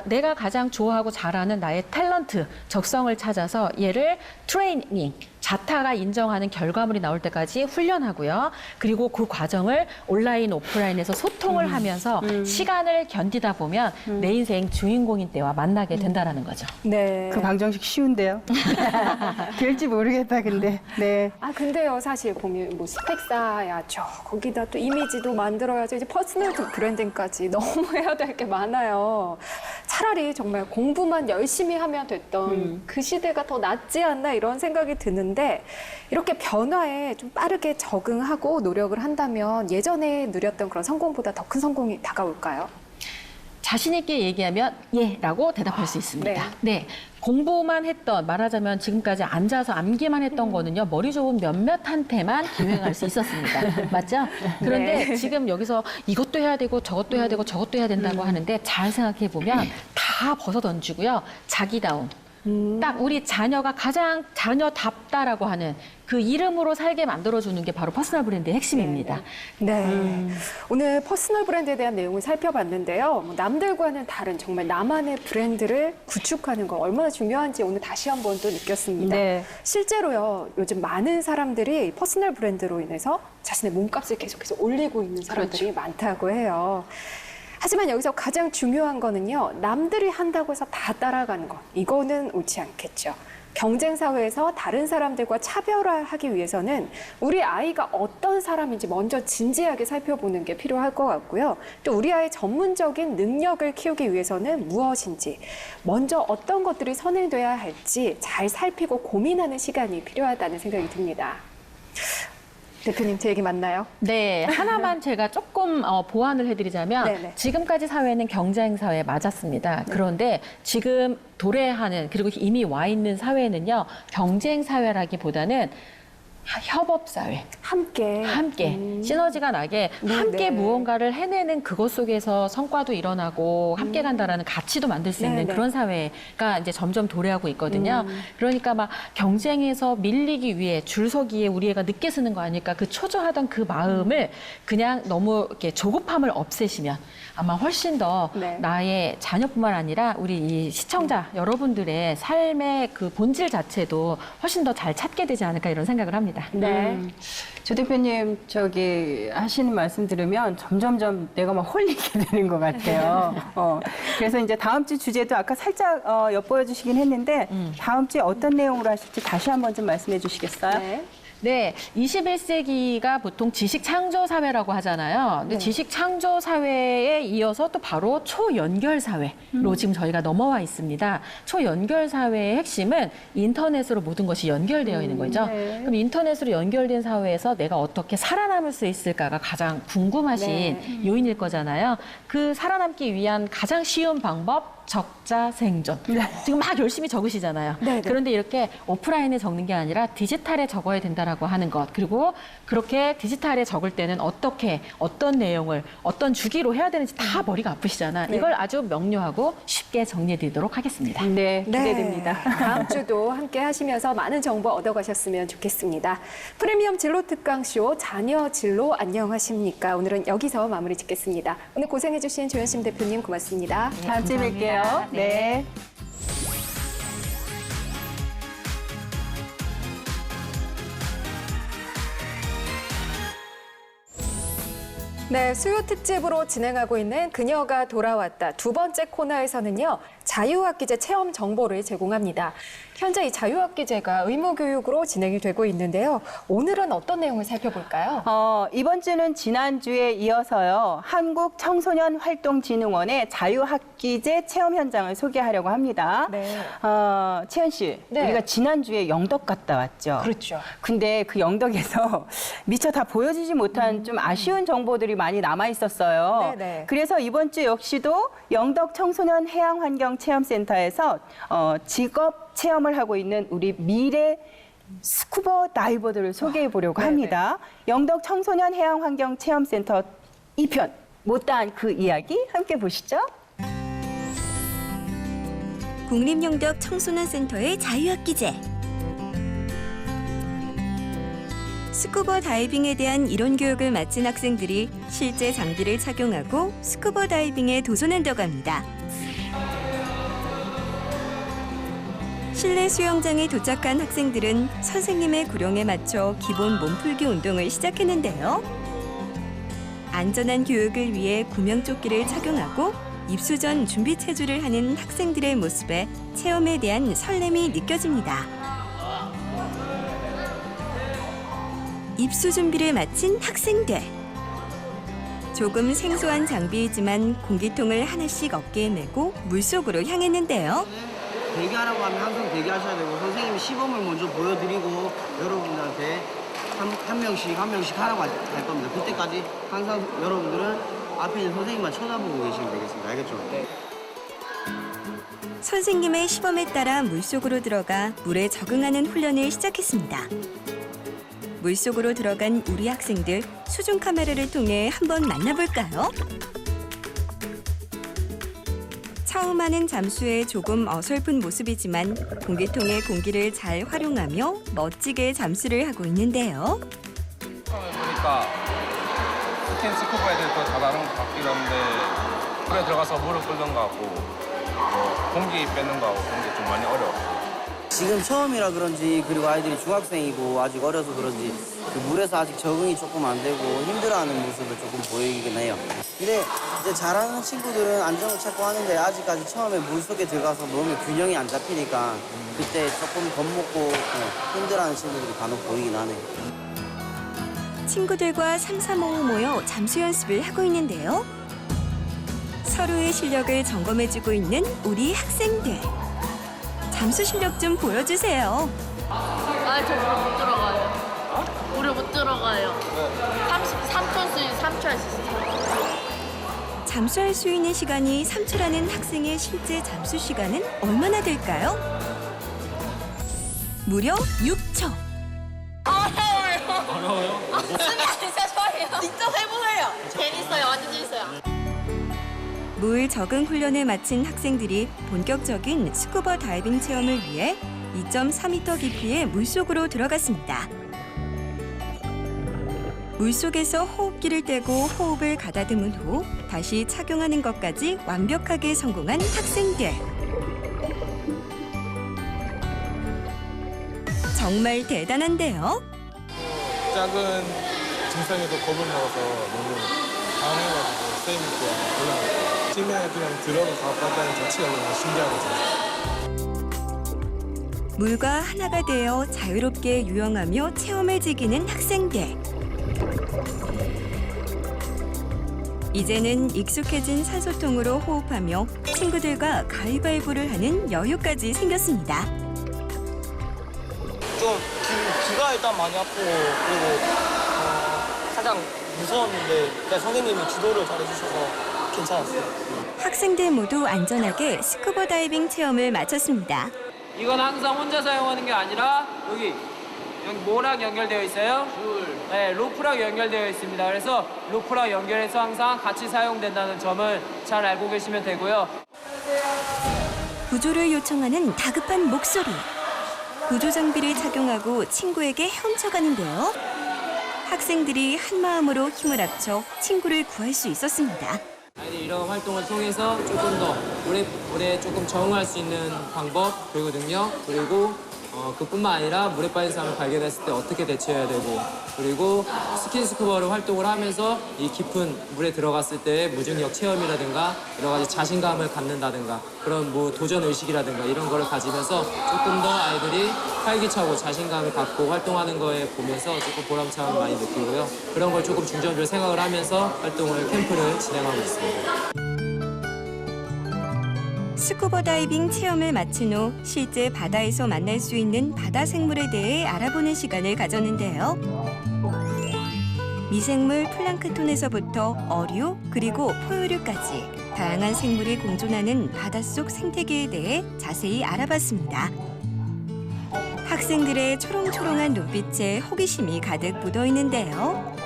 내가 가장 좋아하고 잘하는 나의 탤런트, 적성을 찾아서 얘를 트레이닝, 자타가 인정하는 결과물이 나올 때까지 훈련하고요. 그리고 그 과정을 온라인, 오프라인에서 소통을 하면서 시간을 견디다 보면 내 인생 주인공인 때와 만나게 된다라는 거죠. 네. 그 방정식 쉬운데요. 될지 모르겠다, 근데. 네. 아, 근데요, 사실 보면 뭐 스펙 쌓아야죠. 거기다 또 이미지도 만들어야죠. 이제 퍼스널 브랜딩까지 너무 해야 될 게 많아요. 차라리 정말 공부만 열심히 하면 됐던 그 시대가 더 낫지 않나 이런 생각이 드는데 이렇게 변화에 좀 빠르게 적응하고 노력을 한다면 예전에 누렸던 그런 성공보다 더 큰 성공이 다가올까요? 자신 있게 얘기하면 예라고 대답할 수 있습니다. 네. 네. 공부만 했던, 말하자면 지금까지 앉아서 암기만 했던 거는요, 머리 좋은 몇몇한테만 기획할 수 있었습니다. 맞죠? 그런데 네. 지금 여기서 이것도 해야 되고 저것도 해야 되고 저것도 해야 된다고 하는데 잘 생각해 보면 다 벗어 던지고요. 자기다움. 딱 우리 자녀가 가장 자녀답다라고 하는 그 이름으로 살게 만들어주는 게 바로 퍼스널 브랜드의 핵심입니다. 네. 오늘 퍼스널 브랜드에 대한 내용을 살펴봤는데요. 뭐 남들과는 다른 정말 나만의 브랜드를 구축하는 거 얼마나 중요한지 오늘 다시 한 번 또 느꼈습니다. 네. 실제로요, 요즘 많은 사람들이 퍼스널 브랜드로 인해서 자신의 몸값을 계속해서 올리고 있는 사람들이 많다고 해요. 하지만 여기서 가장 중요한 거는요, 남들이 한다고 해서 다 따라가는 것. 이거는 옳지 않겠죠. 경쟁 사회에서 다른 사람들과 차별화하기 위해서는 우리 아이가 어떤 사람인지 먼저 진지하게 살펴보는 게 필요할 것 같고요. 또 우리 아이의 전문적인 능력을 키우기 위해서는 무엇인지, 먼저 어떤 것들이 선행돼야 할지 잘 살피고 고민하는 시간이 필요하다는 생각이 듭니다. 대표님, 제 얘기 맞나요? 네, 하나만 제가 조금 보완을 해드리자면 네네. 지금까지 사회는 경쟁 사회 맞았습니다. 그런데 지금 도래하는 그리고 이미 와 있는 사회는요, 경쟁 사회라기보다는 협업 사회. 함께. 시너지가 나게 네, 함께 네. 무언가를 해내는 그것 속에서 성과도 일어나고 함께 간다라는 가치도 만들 수 있는 네, 네. 그런 사회가 이제 점점 도래하고 있거든요. 그러니까 막 경쟁에서 밀리기 위해 줄 서기에 우리 애가 늦게 쓰는 거 아닐까, 그 초조하던 그 마음을 그냥 너무 이렇게 조급함을 없애시면 아마 훨씬 더 네. 나의 자녀뿐만 아니라 우리 이 시청자 여러분들의 삶의 그 본질 자체도 훨씬 더 잘 찾게 되지 않을까 이런 생각을 합니다. 네. 조 대표님 저기 하시는 말씀 들으면 점점점 내가 막 홀리게 되는 것 같아요. 그래서 이제 다음 주 주제도 아까 살짝 엿보여 주시긴 했는데 다음 주에 어떤 내용으로 하실지 다시 한번 좀 말씀해 주시겠어요? 네. 네, 21세기가 보통 지식 창조 사회라고 하잖아요. 근데 지식 창조 사회에 이어서 또 바로 초연결 사회로 지금 저희가 넘어와 있습니다. 초연결 사회의 핵심은 인터넷으로 모든 것이 연결되어 있는 거죠. 네. 그럼 인터넷으로 연결된 사회에서 내가 어떻게 살아남을 수 있을까가 가장 궁금하신 네. 요인일 거잖아요. 그 살아남기 위한 가장 쉬운 방법, 적자 생존. 지금 막 열심히 적으시잖아요. 네, 네. 그런데 이렇게 오프라인에 적는 게 아니라 디지털에 적어야 된다라고 하는 것. 그리고 그렇게 디지털에 적을 때는 어떻게, 어떤 내용을, 어떤 주기로 해야 되는지 다 머리가 아프시잖아. 네. 이걸 아주 명료하고 쉽게 정리해 드리도록 하겠습니다. 네, 기대됩니다. 다음 주도 함께 하시면서 많은 정보 얻어가셨으면 좋겠습니다. 프리미엄 진로 특강쇼 자녀 진로 안녕하십니까? 오늘은 여기서 마무리 짓겠습니다. 오늘 고생해주신 조현심 대표님 고맙습니다. 다음 주에 뵐게요. 네. 네, 수요 특집으로 진행하고 있는 그녀가 돌아왔다. 두 번째 코너에서는요, 자유학기제 체험 정보를 제공합니다. 현재 이 자유학기제가 의무교육으로 진행이 되고 있는데요. 오늘은 어떤 내용을 살펴볼까요? 이번 주는 지난주에 이어서요, 한국청소년활동진흥원의 자유학기제 체험 현장을 소개하려고 합니다. 네. 채연 씨, 네. 우리가 지난주에 영덕 갔다 왔죠? 그렇죠. 근데 그 영덕에서 미처 다 보여주지 못한 좀 아쉬운 정보들이 많이 남아 있었어요. 네네. 그래서 이번 주 역시도 영덕 청소년 해양환경체험센터에서 직업 체험을 하고 있는 우리 미래 스쿠버 다이버들을 소개해 보려고 네네. 합니다. 영덕 청소년 해양환경체험센터 2편 못다한 그 이야기 함께 보시죠. 국립영덕 청소년센터의 자유학기제. 스쿠버 다이빙에 대한 이론 교육을 마친 학생들이 실제 장비를 착용하고 스쿠버 다이빙에 도전한다고 합니다. 실내 수영장에 도착한 학생들은 선생님의 구령에 맞춰 기본 몸풀기 운동을 시작했는데요. 안전한 교육을 위해 구명조끼를 착용하고 입수 전 준비 체조를 하는 학생들의 모습에 체험에 대한 설렘이 느껴집니다. 입수 준비를 마친 학생들. 조금 생소한 장비이지만 공기통을 하나씩 어깨에 메고 물속으로 향했는데요. 대기하라고 하면 항상 대기하셔야 되고 선생님이 시범을 먼저 보여드리고 여러분들한테 한 명씩 하라고 할 겁니다. 그때까지 항상 여러분들은 앞에 있는 선생님만 쳐다보고 계시면 되겠습니다. 알겠죠? 네. 선생님의 시범에 따라 물속으로 들어가 물에 적응하는 훈련을 시작했습니다. 물속으로 들어간 우리 학생들 수중 카메라를 통해 한번 만나볼까요? 처음 하는 잠수에 조금 어설픈 모습이지만 공기통의 공기를 잘 활용하며 멋지게 잠수를 하고 있는데요. 처음에 보니까 스킨 스쿠버 애들도 다 다른 것 같기도 한데 물에 들어가서 물을 끓는 거 하고 뭐 공기 빼는 거 하고 그런 게 좀 많이 어려워. 지금 처음이라 그런지 그리고 아이들이 중학생이고 아직 어려서 그런지 그 물에서 아직 적응이 조금 안 되고 힘들어하는 모습을 조금 보이긴 해요. 근데 이제 잘하는 친구들은 안정을 찾고 하는데 아직까지 처음에 물속에 들어가서 몸에 균형이 안 잡히니까 그때 조금 겁먹고 힘들어하는 친구들이 간혹 보이긴 하네요. 친구들과 삼삼오오 모여 잠수 연습을 하고 있는데요. 서로의 실력을 점검해주고 있는 우리 학생들. 잠수 실력 좀 보여주세요. 아, 저 물에 못 들어가요. 물에 못 들어가요. 3초 할 수 있어요. 잠수할 수 있는 시간이 3초라는 학생의 실제 잠수 시간은 얼마나 될까요? 무려 6초. 어려워요? 진짜 좋아해요. 직접 해보세요. 재밌어요. 완전 재밌어요. 물 적응 훈련을 마친 학생들이 본격적인 스쿠버 다이빙 체험을 위해 2.4m 깊이의 물속으로 들어갔습니다. 물속에서 호흡기를 떼고 호흡을 가다듬은 후 다시 착용하는 것까지 완벽하게 성공한 학생들. 정말 대단한데요. 작은 증상에도 겁을 먹어서 너무 당황해가지고 쌤한테 올라갔어요. 팀에 그냥 들어가 봤다는 자체가 너무 신기한 거죠. 물과 하나가 되어 자유롭게 유영하며 체험을 즐기는 학생들. 이제는 익숙해진 산소통으로 호흡하며 친구들과 가위바위보를 하는 여유까지 생겼습니다. 좀 귀가 일단 많이 아프고 그리고 가장 무서웠는데 그냥 선생님이 지도를 잘해주셔서 괜찮았어요. 학생들 모두 안전하게 스쿠버 다이빙 체험을 마쳤습니다. 이건 항상 혼자 사용하는 게 아니라 여기 뭐랑 연결되어 있어요? 네, 로프랑 연결되어 있습니다. 그래서 로프랑 연결해서 항상 같이 사용된다는 점을 잘 알고 계시면 되고요. 구조를 요청하는 다급한 목소리. 구조 장비를 착용하고 친구에게 헤엄쳐가는데요. 학생들이 한마음으로 힘을 합쳐 친구를 구할 수 있었습니다. 아이들이 이런 활동을 통해서 조금 더 물에 조금 적응할 수 있는 방법 그리고 능력 그리고 그뿐만 아니라 물에 빠진 사람을 발견했을 때 어떻게 대처해야 되고 그리고 스킨스쿠버를 활동을 하면서 이 깊은 물에 들어갔을 때의 무중력 체험이라든가 여러 가지 자신감을 갖는다든가 그런 뭐 도전 의식이라든가 이런 거를 가지면서 조금 더 아이들이 활기차고 자신감을 갖고 활동하는 거에 보면서 조금 보람참을 많이 느끼고요. 그런 걸 조금 중점적으로 생각을 하면서 활동을 캠프를 진행하고 있습니다. 스쿠버 다이빙 체험을 마친 후 실제 바다에서 만날 수 있는 바다 생물에 대해 알아보는 시간을 가졌는데요. 미생물 플랑크톤에서부터 어류 그리고 포유류까지 다양한 생물이 공존하는 바닷속 생태계에 대해 자세히 알아봤습니다. 학생들의 초롱초롱한 눈빛에 호기심이 가득 묻어 있는데요.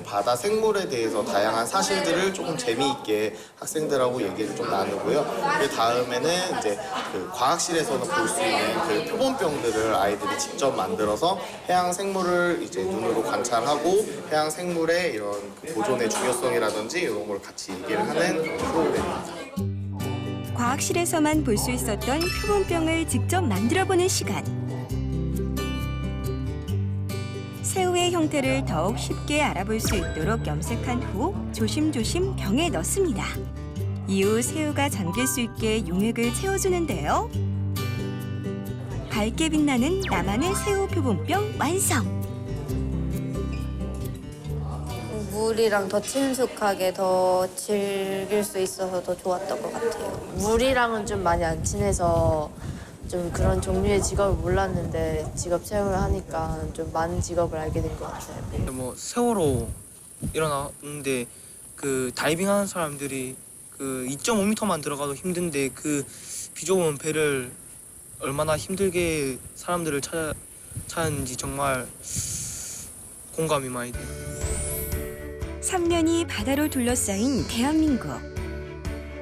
바다 생물에 대해서 다양한 사실들을 조금 재미있게 학생들하고 얘기를 좀 나누고요. 그 다음에는 이제 그 과학실에서는 볼 수 있는 그 표본병들을 아이들이 직접 만들어서 해양 생물을 이제 눈으로 관찰하고 해양 생물의 이런 그 보존의 중요성이라든지 이런 걸 같이 얘기를 하는 프로그램입니다. 과학실에서만 볼 수 있었던 표본병을 직접 만들어보는 시간. 새우의 형태를 더욱 쉽게 알아볼 수 있도록 염색한 후 조심조심 병에 넣습니다. 이후 새우가 잠길 수 있게 용액을 채워주는데요. 밝게 빛나는 나만의 새우 표본병 완성! 물이랑 더 친숙하게 더 즐길 수 있어서 더 좋았던 것 같아요. 물이랑은 좀 많이 안 친해서 좀 그런 종류의 직업을 몰랐는데 직업 체험을 하니까 좀 많은 직업을 알게 된 것 같아요. 뭐 세월호 일어났는데 그 다이빙 하는 사람들이 그 2.5m만 들어가도 힘든데 그 비좁은 배를 얼마나 힘들게 사람들을 찾았는지 정말 공감이 많이 돼요. 3년이 바다로 둘러싸인 대한민국.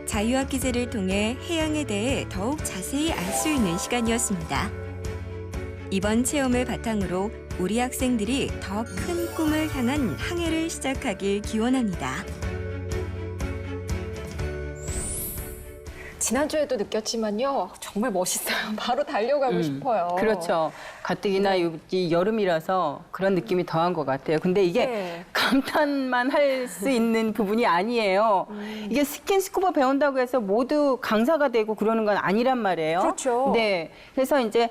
자유학기제를 통해 해양에 대해 더욱 자세히 알 수 있는 시간이었습니다. 이번 체험을 바탕으로 우리 학생들이 더 큰 꿈을 향한 항해를 시작하길 기원합니다. 지난주에도 느꼈지만요. 정말 멋있어요. 바로 달려가고 싶어요. 그렇죠. 가뜩이나 이 여름이라서 그런 느낌이 더한 것 같아요. 근데 이게 네. 감탄만 할 수 있는 부분이 아니에요. 이게 스킨스쿠버 배운다고 해서 모두 강사가 되고 그러는 건 아니란 말이에요. 그렇죠. 네. 그래서 이제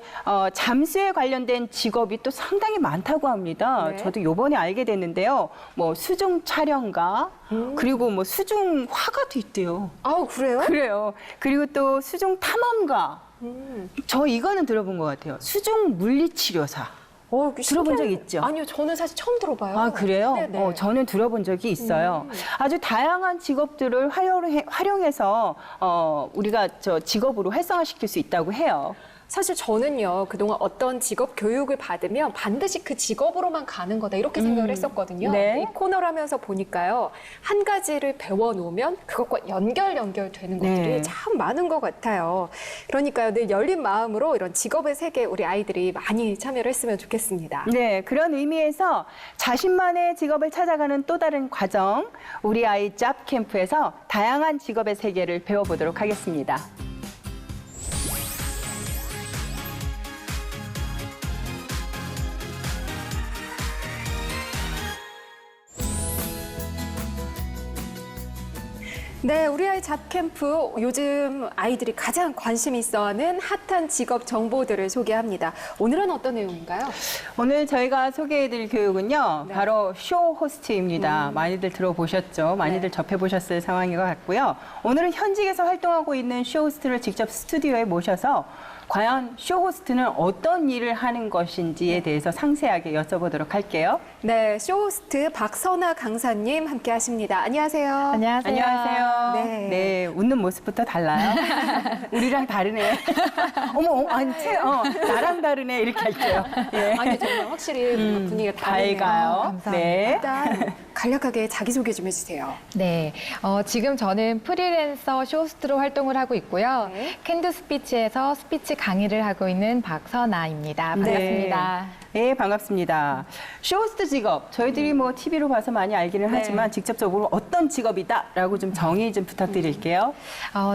잠수에 관련된 직업이 또 상당히 많다고 합니다. 네. 저도 요번에 알게 됐는데요. 뭐 수중 촬영가 그리고 뭐 수중 화가도 있대요. 아우, 그래요? 그래요. 그리고 또 수중 탐험가. 저 이거는 들어본 것 같아요. 수중 물리치료사. 들어본 적 있죠? 아니요, 저는 사실 처음 들어봐요. 아, 그래요? 네네. 저는 들어본 적이 있어요. 아주 다양한 직업들을 활용해서 우리가 저 직업으로 활성화시킬 수 있다고 해요. 사실 저는요, 그동안 어떤 직업 교육을 받으면 반드시 그 직업으로만 가는 거다, 이렇게 생각을 했었거든요. 네. 이 코너를 하면서 보니까요, 한 가지를 배워놓으면 그것과 연결되는 것들이 네. 참 많은 것 같아요. 그러니까요, 늘 열린 마음으로 이런 직업의 세계에 우리 아이들이 많이 참여를 했으면 좋겠습니다. 네, 그런 의미에서 자신만의 직업을 찾아가는 또 다른 과정, 우리 아이 잡 캠프에서 다양한 직업의 세계를 배워보도록 하겠습니다. 네, 우리 아이 잡캠프, 요즘 아이들이 가장 관심 있어하는 핫한 직업 정보들을 소개합니다. 오늘은 어떤 내용인가요? 오늘 저희가 소개해드릴 교육은요, 네. 바로 쇼 호스트입니다. 많이들 들어보셨죠? 많이들 네. 접해보셨을 상황인 것 같고요. 오늘은 현직에서 활동하고 있는 쇼 호스트를 직접 스튜디오에 모셔서 과연 쇼 호스트는 어떤 일을 하는 것인지에 대해서 상세하게 여쭤보도록 할게요. 네, 쇼호스트 박선아 강사님 함께 하십니다. 안녕하세요. 안녕하세요. 네. 네, 웃는 모습부터 달라요. 우리랑 다르네. 어머, 아니, 나랑 다르네. 이렇게 할게요. 예. 아니, 정말 확실히 뭔가 분위기가 다르네요. 밝아요. 네. 일단 간략하게 자기소개 좀 해주세요. 네, 지금 저는 프리랜서 쇼호스트로 활동을 하고 있고요. 네. 캔드 스피치에서 스피치 강의를 하고 있는 박선아입니다. 반갑습니다. 네, 반갑습니다. 쇼호스트 직업, 저희들이 뭐 TV로 봐서 많이 알기는 네. 하지만 직접적으로 어떤 직업이다라고 좀 정의 좀 부탁드릴게요.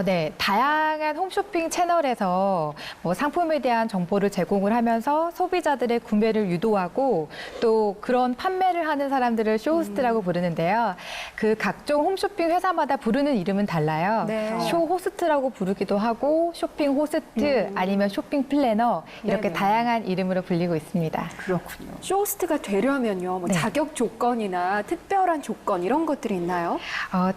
네, 다양한 홈쇼핑 채널에서 뭐 상품에 대한 정보를 제공을 하면서 소비자들의 구매를 유도하고 또 그런 판매를 하는 사람들을 쇼호스트라고 부르는데요. 그 각종 홈쇼핑 회사마다 부르는 이름은 달라요. 네. 쇼호스트라고 부르기도 하고 쇼핑 호스트 아니면 쇼핑 플래너 이렇게 네네. 다양한 이름으로 불리고 있습니다. 그렇군요. 쇼호스트가 되려면요, 뭐 네. 자격 조건이나 특별한 조건 이런 것들이 있나요?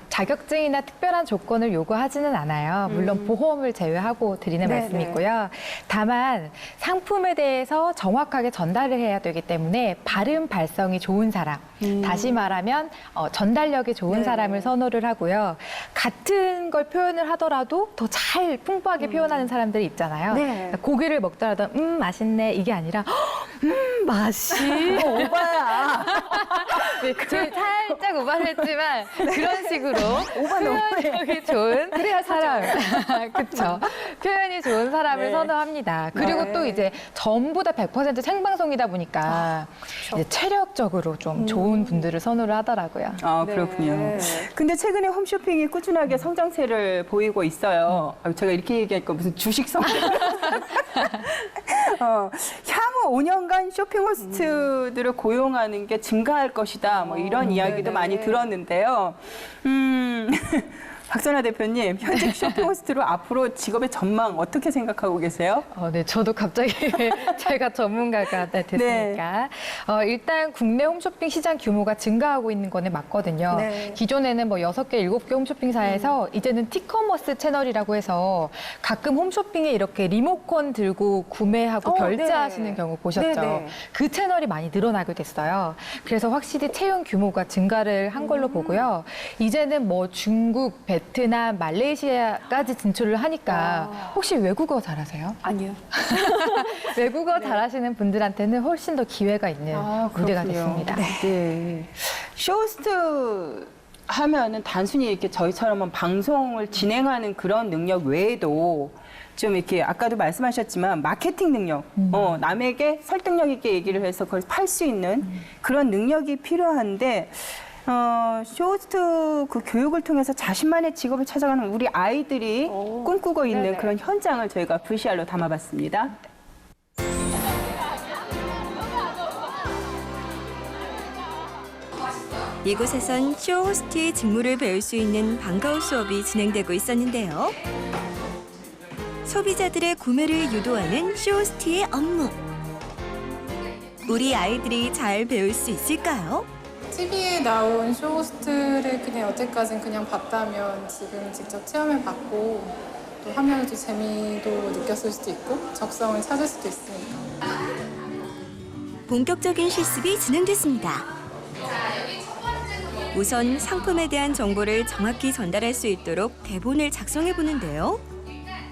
자격증이나 특별한 조건을 요구하지는 않아요. 물론 보험을 제외하고 드리는 네네. 말씀이고요. 다만 상품에 대해서 정확하게 전달을 해야 되기 때문에 발음 발성이 좋은 사람, 다시 말하면 전달력이 좋은 네네. 사람을 선호를 하고요. 같은 걸 표현을 하더라도 더 잘 풍부하게 표현하는 사람들이 있잖아요. 네. 고기를 먹더라도 맛있네 이게 아니라 맛이 오바야. 저 살짝 오바를 했지만 그런 식으로 표현력이 좋은 사람, 그렇죠. 표현이 좋은 사람을 선호합니다. 그리고 또 이제 전부 다 100% 생방송이다 보니까 이제 체력적으로 좀 좋은 분들을 선호를 하더라고요. 아, 그렇군요. 근데 최근에 홈쇼핑이 꾸준하게 성장세를 보이고 있어요. 제가 이렇게 얘기하니까 무슨 주식 성장. 향후 5년간 쇼핑 호스트들을 고용하는 게 증가할 것이다. 뭐 이런 이야기도 많이 들었는데요. 박선아 대표님, 현직 쇼핑 호스트로 앞으로 직업의 전망 어떻게 생각하고 계세요? 네, 저도 갑자기 제가 전문가가 됐으니까. 일단 국내 홈쇼핑 시장 규모가 증가하고 있는 거는 맞거든요. 기존에는 뭐 6개, 7개 홈쇼핑사에서 이제는 티커머스 채널이라고 해서 가끔 홈쇼핑에 이렇게 리모컨 들고 구매하고 결제하시는 경우 보셨죠? 그 채널이 많이 늘어나게 됐어요. 그래서 확실히 채용 규모가 증가를 한 걸로 보고요. 이제는 뭐 중국, 베트남, 말레이시아까지 진출을 하니까 혹시 외국어 잘하세요? 아니요. 외국어 잘하시는 분들한테는 훨씬 더 기회가 있는 무대가 됐습니다. 네. 쇼호스트 하면은 단순히 이렇게 저희처럼 방송을 진행하는 그런 능력 외에도 좀 이렇게 아까도 말씀하셨지만 마케팅 능력, 남에게 설득력 있게 얘기를 해서 그걸 팔 수 있는 그런 능력이 필요한데 쇼호스트 그 교육을 통해서 자신만의 직업을 찾아가는 우리 아이들이 꿈꾸고 있는 그런 현장을 저희가 VCR로 담아봤습니다. 이곳에선 쇼호스트의 직무를 배울 수 있는 방과후 수업이 진행되고 있었는데요. 소비자들의 구매를 유도하는 쇼호스트의 업무. 우리 아이들이 잘 배울 수 있을까요? TV에 나온 쇼호스트를 그냥 여태까지는 그냥 봤다면 지금 직접 체험해봤고 또 하면서 재미도 느꼈을 수도 있고 적성을 찾을 수도 있으니까. 본격적인 실습이 진행됐습니다. 우선 상품에 대한 정보를 정확히 전달할 수 있도록 대본을 작성해 보는데요.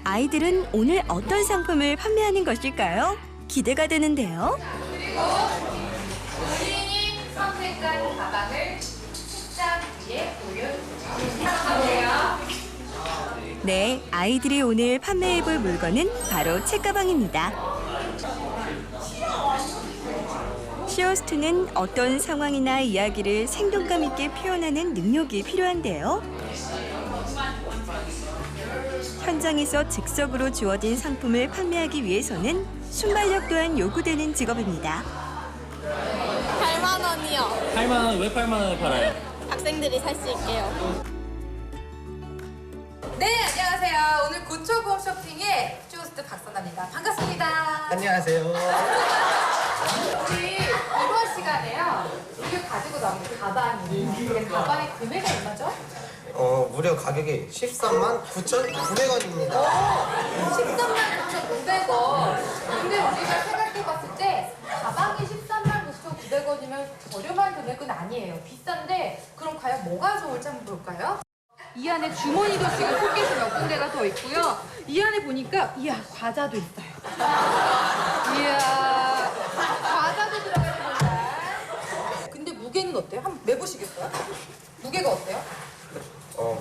아이들은 오늘 어떤 상품을 판매하는 것일까요? 기대가 되는데요. 본인이 선택한 가방을 책상 위에 올려주세요. 네, 아이들이 오늘 판매해 볼 물건은 바로 책가방입니다. 쇼호스트는 어떤 상황이나 이야기를 생동감 있게 표현하는 능력이 필요한데요. 현장에서 즉석으로 주어진 상품을 판매하기 위해서는 순발력 또한 요구되는 직업입니다. 8만 원이요. 8만 원, 왜 8만 원에 팔아요? 학생들이 살 수 있게요. 네, 안녕하세요. 오늘 고초 홈쇼핑의 쇼호스트 박선아입니다. 반갑습니다. 안녕하세요. 우리 이번 시간에요. 우리 가지고 나온 가방이. 근데 가방의 금액이 얼마죠? 무려 가격이 13만 9,900원입니다. 13만 9,900원. 근데 우리가 생각해봤을 때 가방이 13만 9,900원이면 저렴한 금액은 아니에요. 비싼데 그럼 과연 뭐가 좋을지 한번 볼까요? 이 안에 주머니도 지금 포켓이 몇 군데가 더 있고요. 이 안에 보니까 이야 과자도 있어요. 이야 과자도 들어가 있습니다. 근데 무게는 어때요? 한번 매보시겠어요? 무게가 어때요?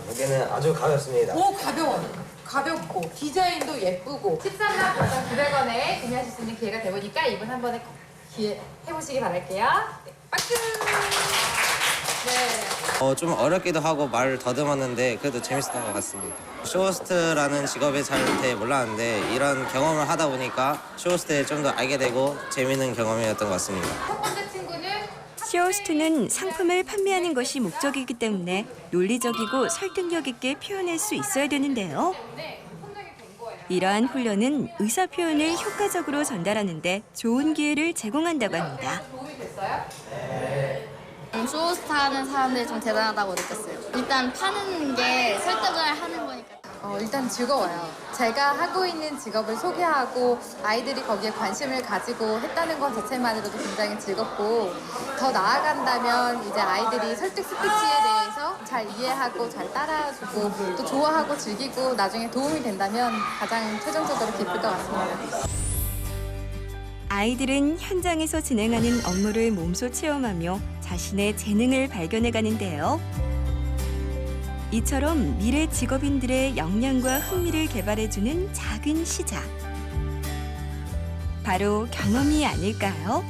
무게는 아주 가볍습니다. 오 가벼워요. 가볍고 디자인도 예쁘고 13만 9,900원에 구매하실 수 있는 기회가 되보니까 이번 한 번에 기회 해보시기 바랄게요. 네, 박수! 네. 좀 어렵기도 하고 말을 더듬었는데 그래도 재밌었던 것 같습니다. 쇼호스트라는 직업에 잘 몰랐는데 이런 경험을 하다 보니까 쇼호스트에 좀 더 알게 되고 재밌는 경험이었던 것 같습니다. 첫 번째 친구는 쇼호스트는 상품을 판매하는 것이 목적이기 때문에 논리적이고 설득력 있게 표현할 수 있어야 되는데요. 이러한 훈련은 의사 표현을 효과적으로 전달하는 데 좋은 기회를 제공한다고 합니다. 도움이 됐어요? 쇼호스트 하는 사람들이 좀 대단하다고 느꼈어요. 일단 파는 게 설득을 하는 거니까. 일단 즐거워요. 제가 하고 있는 직업을 소개하고 아이들이 거기에 관심을 가지고 했다는 것 자체만으로도 굉장히 즐겁고 더 나아간다면 이제 아이들이 설득 스피치에 대해서 잘 이해하고 잘 따라주고 또 좋아하고 즐기고 나중에 도움이 된다면 가장 최종적으로 기쁠 것 같습니다. 아이들은 현장에서 진행하는 업무를 몸소 체험하며 자신의 재능을 발견해 가는데요. 이처럼 미래 직업인들의 역량과 흥미를 개발해주는 작은 시작. 바로 경험이 아닐까요?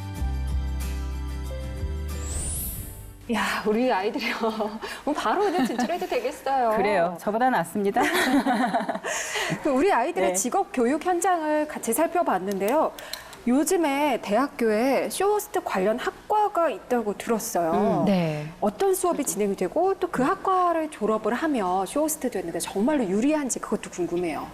야, 우리 아이들이요. 바로 그냥 진출해도 되겠어요. 그래요. 저보다 낫습니다. 우리 아이들의 네. 직업 교육 현장을 같이 살펴봤는데요. 요즘에 대학교에 쇼호스트 관련 학과가 있다고 들었어요. 네. 어떤 수업이 진행이 되고 또 그 학과를 졸업을 하면 쇼호스트 되는데 정말로 유리한지 그것도 궁금해요.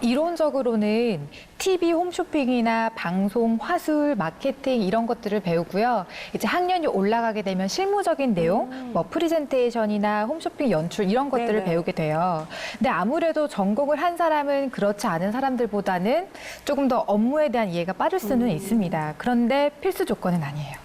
이론적으로는 TV 홈쇼핑이나 방송, 화술, 마케팅 이런 것들을 배우고요. 이제 학년이 올라가게 되면 실무적인 내용, 뭐 프리젠테이션이나 홈쇼핑 연출 이런 것들을 네네. 배우게 돼요. 근데 아무래도 전공을 한 사람은 그렇지 않은 사람들보다는 조금 더 업무에 대한 이해가 빠를 수는 있습니다. 그런데 필수 조건은 아니에요.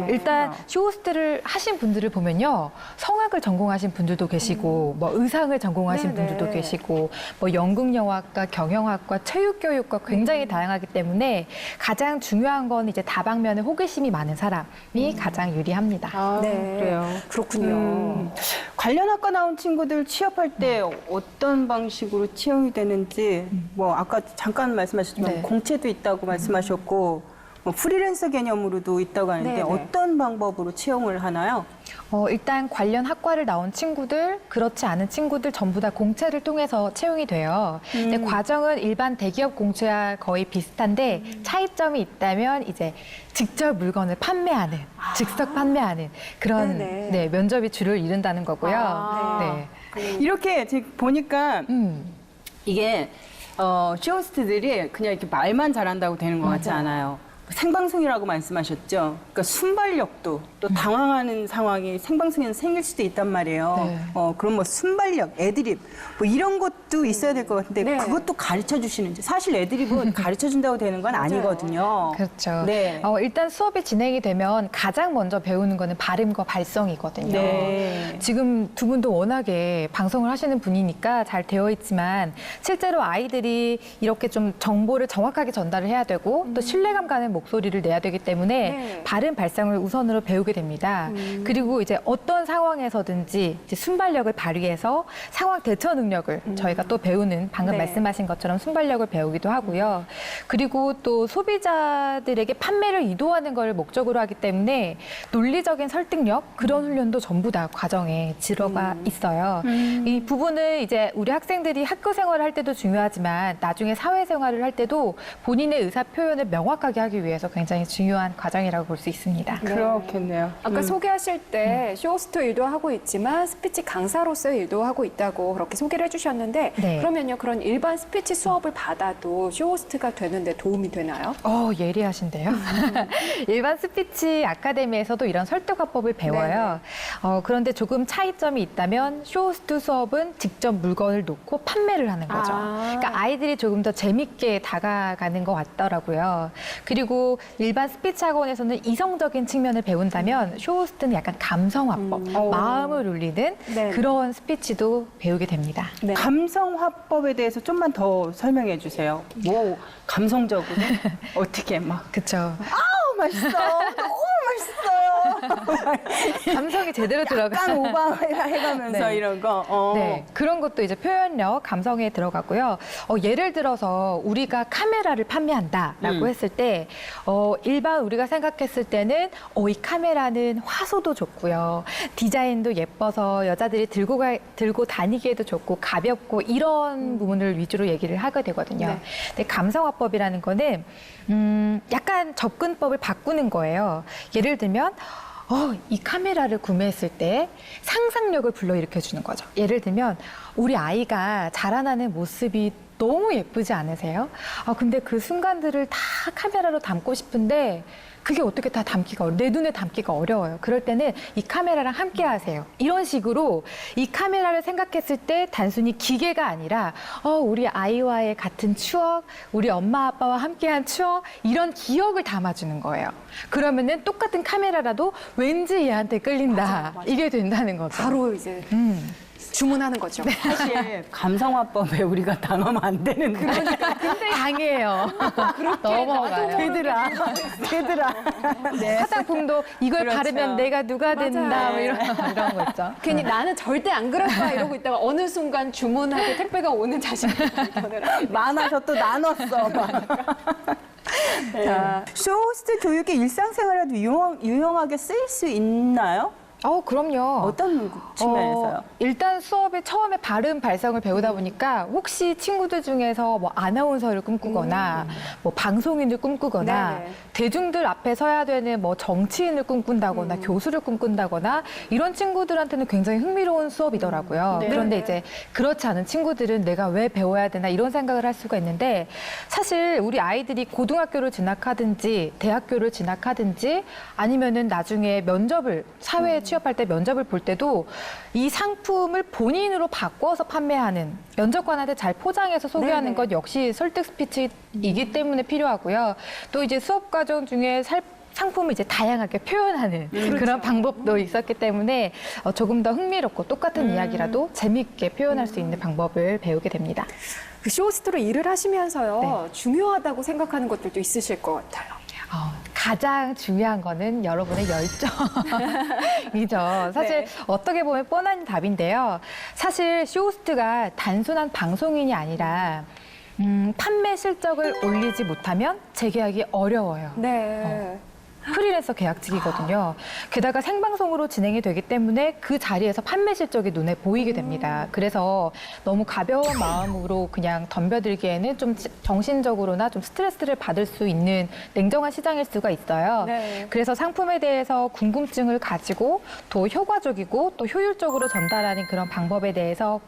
일단 쇼호스트를 하신 분들을 보면요, 성악을 전공하신 분들도 계시고, 뭐 의상을 전공하신 네네. 분들도 계시고, 뭐 연극영화과, 경영학과, 체육교육과 굉장히 다양하기 때문에 가장 중요한 건 이제 다방면에 호기심이 많은 사람이 가장 유리합니다. 네. 그래요. 그렇군요. 관련 학과 나온 친구들 취업할 때 어떤 방식으로 채용이 되는지, 뭐 아까 잠깐 말씀하셨지만 네. 공채도 있다고 말씀하셨고, 뭐 프리랜서 개념으로도 있다고 하는데 네네. 어떤 방법으로 채용을 하나요? 일단 관련 학과를 나온 친구들, 그렇지 않은 친구들 전부 다 공채를 통해서 채용이 돼요. 근데 과정은 일반 대기업 공채와 거의 비슷한데 차이점이 있다면 이제 직접 물건을 판매하는, 즉석 판매하는 그런 네네. 네, 면접이 주를 이룬다는 거고요. 아. 네. 이렇게 지금 보니까 이게 쇼호스트들이 그냥 이렇게 말만 잘한다고 되는 것 같지 않아요. 생방송이라고 말씀하셨죠. 그러니까 순발력도 또 당황하는 상황이 생방송에서 생길 수도 있단 말이에요. 네. 그럼 뭐 순발력, 애드립 뭐 이런 것도 있어야 될 것 같은데 네. 그것도 가르쳐 주시는지. 사실 애드립은 가르쳐 준다고 되는 건 아니거든요. 그렇죠. 네. 일단 수업이 진행이 되면 가장 먼저 배우는 거는 발음과 발성이거든요. 네. 지금 두 분도 워낙에 방송을 하시는 분이니까 잘 되어 있지만 실제로 아이들이 이렇게 좀 정보를 정확하게 전달을 해야 되고 또 신뢰감 가는 목소리를 내야 되기 때문에 네. 발음, 발성을 우선으로 배우게 됩니다. 그리고 이제 어떤 상황에서든지 이제 순발력을 발휘해서 상황 대처 능력을 저희가 또 배우는 방금 네. 말씀하신 것처럼 순발력을 배우기도 하고요. 그리고 또 소비자들에게 판매를 이도하는 걸 목적으로 하기 때문에 논리적인 설득력 그런 훈련도 전부 다 과정에 들어가 있어요. 이 부분은 이제 우리 학생들이 학교 생활을 할 때도 중요하지만 나중에 사회생활을 할 때도 본인의 의사 표현을 명확하게 하기 위해서 굉장히 중요한 과정이라고 볼 수 있습니다. 그렇겠네요. 아까 소개하실 때 쇼호스트 일도 하고 있지만 스피치 강사로서의 일도 하고 있다고 그렇게 소개를 해주셨는데 네. 그러면요, 그런 일반 스피치 수업을 받아도 쇼호스트가 되는데 도움이 되나요? 예리하신데요. 일반 스피치 아카데미에서도 이런 설득화법을 배워요. 그런데 조금 차이점이 있다면 쇼호스트 수업은 직접 물건을 놓고 판매를 하는 거죠. 그러니까 아이들이 조금 더 재밌게 다가가는 것 같더라고요. 그리고 일반 스피치 학원에서는 이성적인 측면을 배운다면 쇼호스트는 약간 감성화법, 마음을 울리는 네. 그런 스피치도 배우게 됩니다. 네. 감성화법에 대해서 좀만 더 설명해 주세요. 뭐 감성적으로 어떻게 막 그렇죠. 아우 맛있어, 너무 맛있어요. 감성이 제대로 들어가. 약간 오버해가면서 네. 이런 거. 네, 그런 것도 이제 표현력, 감성에 들어가고요. 예를 들어서 우리가 카메라를 판매한다라고 했을 때, 일반 우리가 생각했을 때는 이 카메라는 화소도 좋고요, 디자인도 예뻐서 여자들이 들고 다니기에도 좋고 가볍고 이런 부분을 위주로 얘기를 하게 되거든요. 네. 근데 감성화법이라는 거는 약간 접근법을 바꾸는 거예요. 예를 들면. 이 카메라를 구매했을 때 상상력을 불러일으켜 주는 거죠. 예를 들면 우리 아이가 자라나는 모습이 너무 예쁘지 않으세요? 근데 그 순간들을 다 카메라로 담고 싶은데 그게 어떻게 다 내 눈에 담기가 어려워요. 그럴 때는 이 카메라랑 함께 하세요. 이런 식으로 이 카메라를 생각했을 때 단순히 기계가 아니라 우리 아이와의 같은 추억, 우리 엄마 아빠와 함께한 추억, 이런 기억을 담아주는 거예요. 그러면은 똑같은 카메라라도 왠지 얘한테 끌린다. 맞아. 이게 된다는 거죠. 바로 이제 주문하는 거죠. 사실 감성화법에 우리가 당하면 안 되는데. 그러니까 근데 강해요. 넘어가요. 되더라. 네. 화장품도 이걸 그렇죠. 바르면 내가 누가 된다 맞아요. 뭐 이런 거 있죠. 괜히 나는 절대 안 그럴 거야 이러고 있다가 어느 순간 주문하고 택배가 오는 자신이 발견을 합니다. 많아서 또 나눴어. 자, 쇼호스트 교육이 일상생활에도 유용하게 쓰일 수 있나요? 그럼요. 어떤 측면에서요? 일단 수업에 처음에 발음 발성을 배우다 보니까 혹시 친구들 중에서 뭐 아나운서를 꿈꾸거나 뭐 방송인을 꿈꾸거나 네네. 대중들 앞에 서야 되는 뭐 정치인을 꿈꾼다거나 교수를 꿈꾼다거나 이런 친구들한테는 굉장히 흥미로운 수업이더라고요. 네. 그런데 이제 그렇지 않은 친구들은 내가 왜 배워야 되나 이런 생각을 할 수가 있는데 사실 우리 아이들이 고등학교를 진학하든지 대학교를 진학하든지 아니면은 나중에 면접을 사회에 취업할 때 면접을 볼 때도 이 상품을 본인으로 바꿔서 판매하는 면접관한테 잘 포장해서 소개하는 네네. 것 역시 설득 스피치이기 때문에 필요하고요. 또 이제 수업 과정 중에 상품을 이제 다양하게 표현하는 그런 방법도 있었기 때문에 조금 더 흥미롭고 똑같은 이야기라도 재미있게 표현할 수 있는 방법을 배우게 됩니다. 그 쇼호스트로 일을 하시면서요. 중요하다고 생각하는 것들도 있으실 것 같아요. 가장 중요한 거는 여러분의 열정이죠. 사실 어떻게 보면 뻔한 답인데요. 사실 쇼호스트가 단순한 방송인이 아니라 판매 실적을 올리지 못하면 재계약이 어려워요. 네. 프리랜서 계약직이거든요. 게다가 생방송으로 진행이 되기 때문에 그 자리에서 판매 실적이 눈에 보이게 됩니다. 그래서 너무 가벼운 마음으로 그냥 덤벼들기에는 좀 정신적으로나 좀 스트레스를 받을 수 있는 냉정한 시장일 수가 있어요. 네. 그래서 상품에 대해서 궁금증을 가지고 더 효과적이고 또 효율적으로 전달하는 그런 방법에 대해서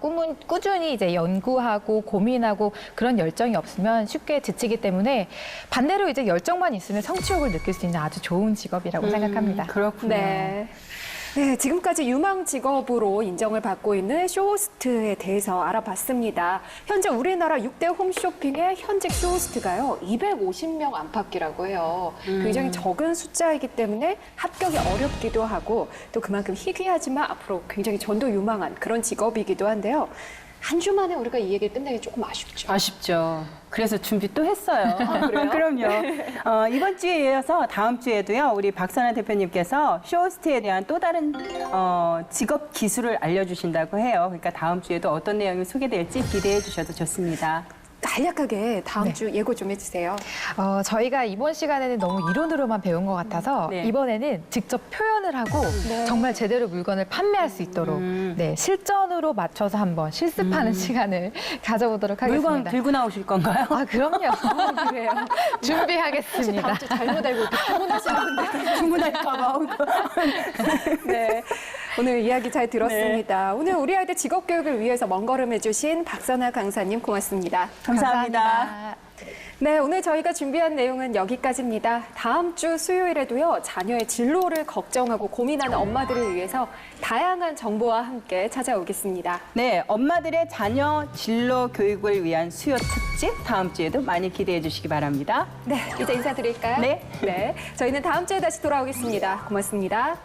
꾸준히 이제 연구하고 고민하고 그런 열정이 없으면 쉽게 지치기 때문에 반대로 이제 열정만 있으면 성취욕을 느낄 수 있는 아주 좋은 직업이라고 생각합니다. 그렇군요. 네. 네, 지금까지 유망 직업으로 인정을 받고 있는 쇼호스트에 대해서 알아봤습니다. 현재 우리나라 6대 홈쇼핑의 현직 쇼호스트가요, 250명 안팎이라고 해요. 굉장히 적은 숫자이기 때문에 합격이 어렵기도 하고 또 그만큼 희귀하지만 앞으로 굉장히 전도 유망한 그런 직업이기도 한데요. 한 주 만에 우리가 이 얘기를 끝내기 조금 아쉽죠. 아쉽죠. 그래서 준비 또 했어요. 그래요? 그럼요. 이번 주에 이어서 다음 주에도요, 우리 박선아 대표님께서 쇼호스트에 대한 또 다른 직업 기술을 알려주신다고 해요. 그러니까 다음 주에도 어떤 내용이 소개될지 기대해 주셔도 좋습니다. 간략하게 다음 주 예고 좀 해주세요. 저희가 이번 시간에는 너무 이론으로만 배운 것 같아서 네. 이번에는 직접 표현을 하고 정말 제대로 물건을 판매할 수 있도록 실전으로 맞춰서 한번 실습하는 시간을 가져보도록 하겠습니다. 물건 들고 나오실 건가요? 그럼요. 그래요. 준비하겠습니다. 다음 주 잘못 알고 이렇게 주문하시는 분들. 주문할까봐. 네. 오늘 이야기 잘 들었습니다. 오늘 우리 아이들 직업 교육을 위해서 먼 걸음 해주신 박선아 강사님 고맙습니다. 감사합니다. 네, 오늘 저희가 준비한 내용은 여기까지입니다. 다음 주 수요일에도요, 자녀의 진로를 걱정하고 고민하는 엄마들을 위해서 다양한 정보와 함께 찾아오겠습니다. 네, 엄마들의 자녀 진로 교육을 위한 수요 특집 다음 주에도 많이 기대해 주시기 바랍니다. 네, 이제 인사드릴까요? 네. 네, 저희는 다음 주에 다시 돌아오겠습니다. 고맙습니다.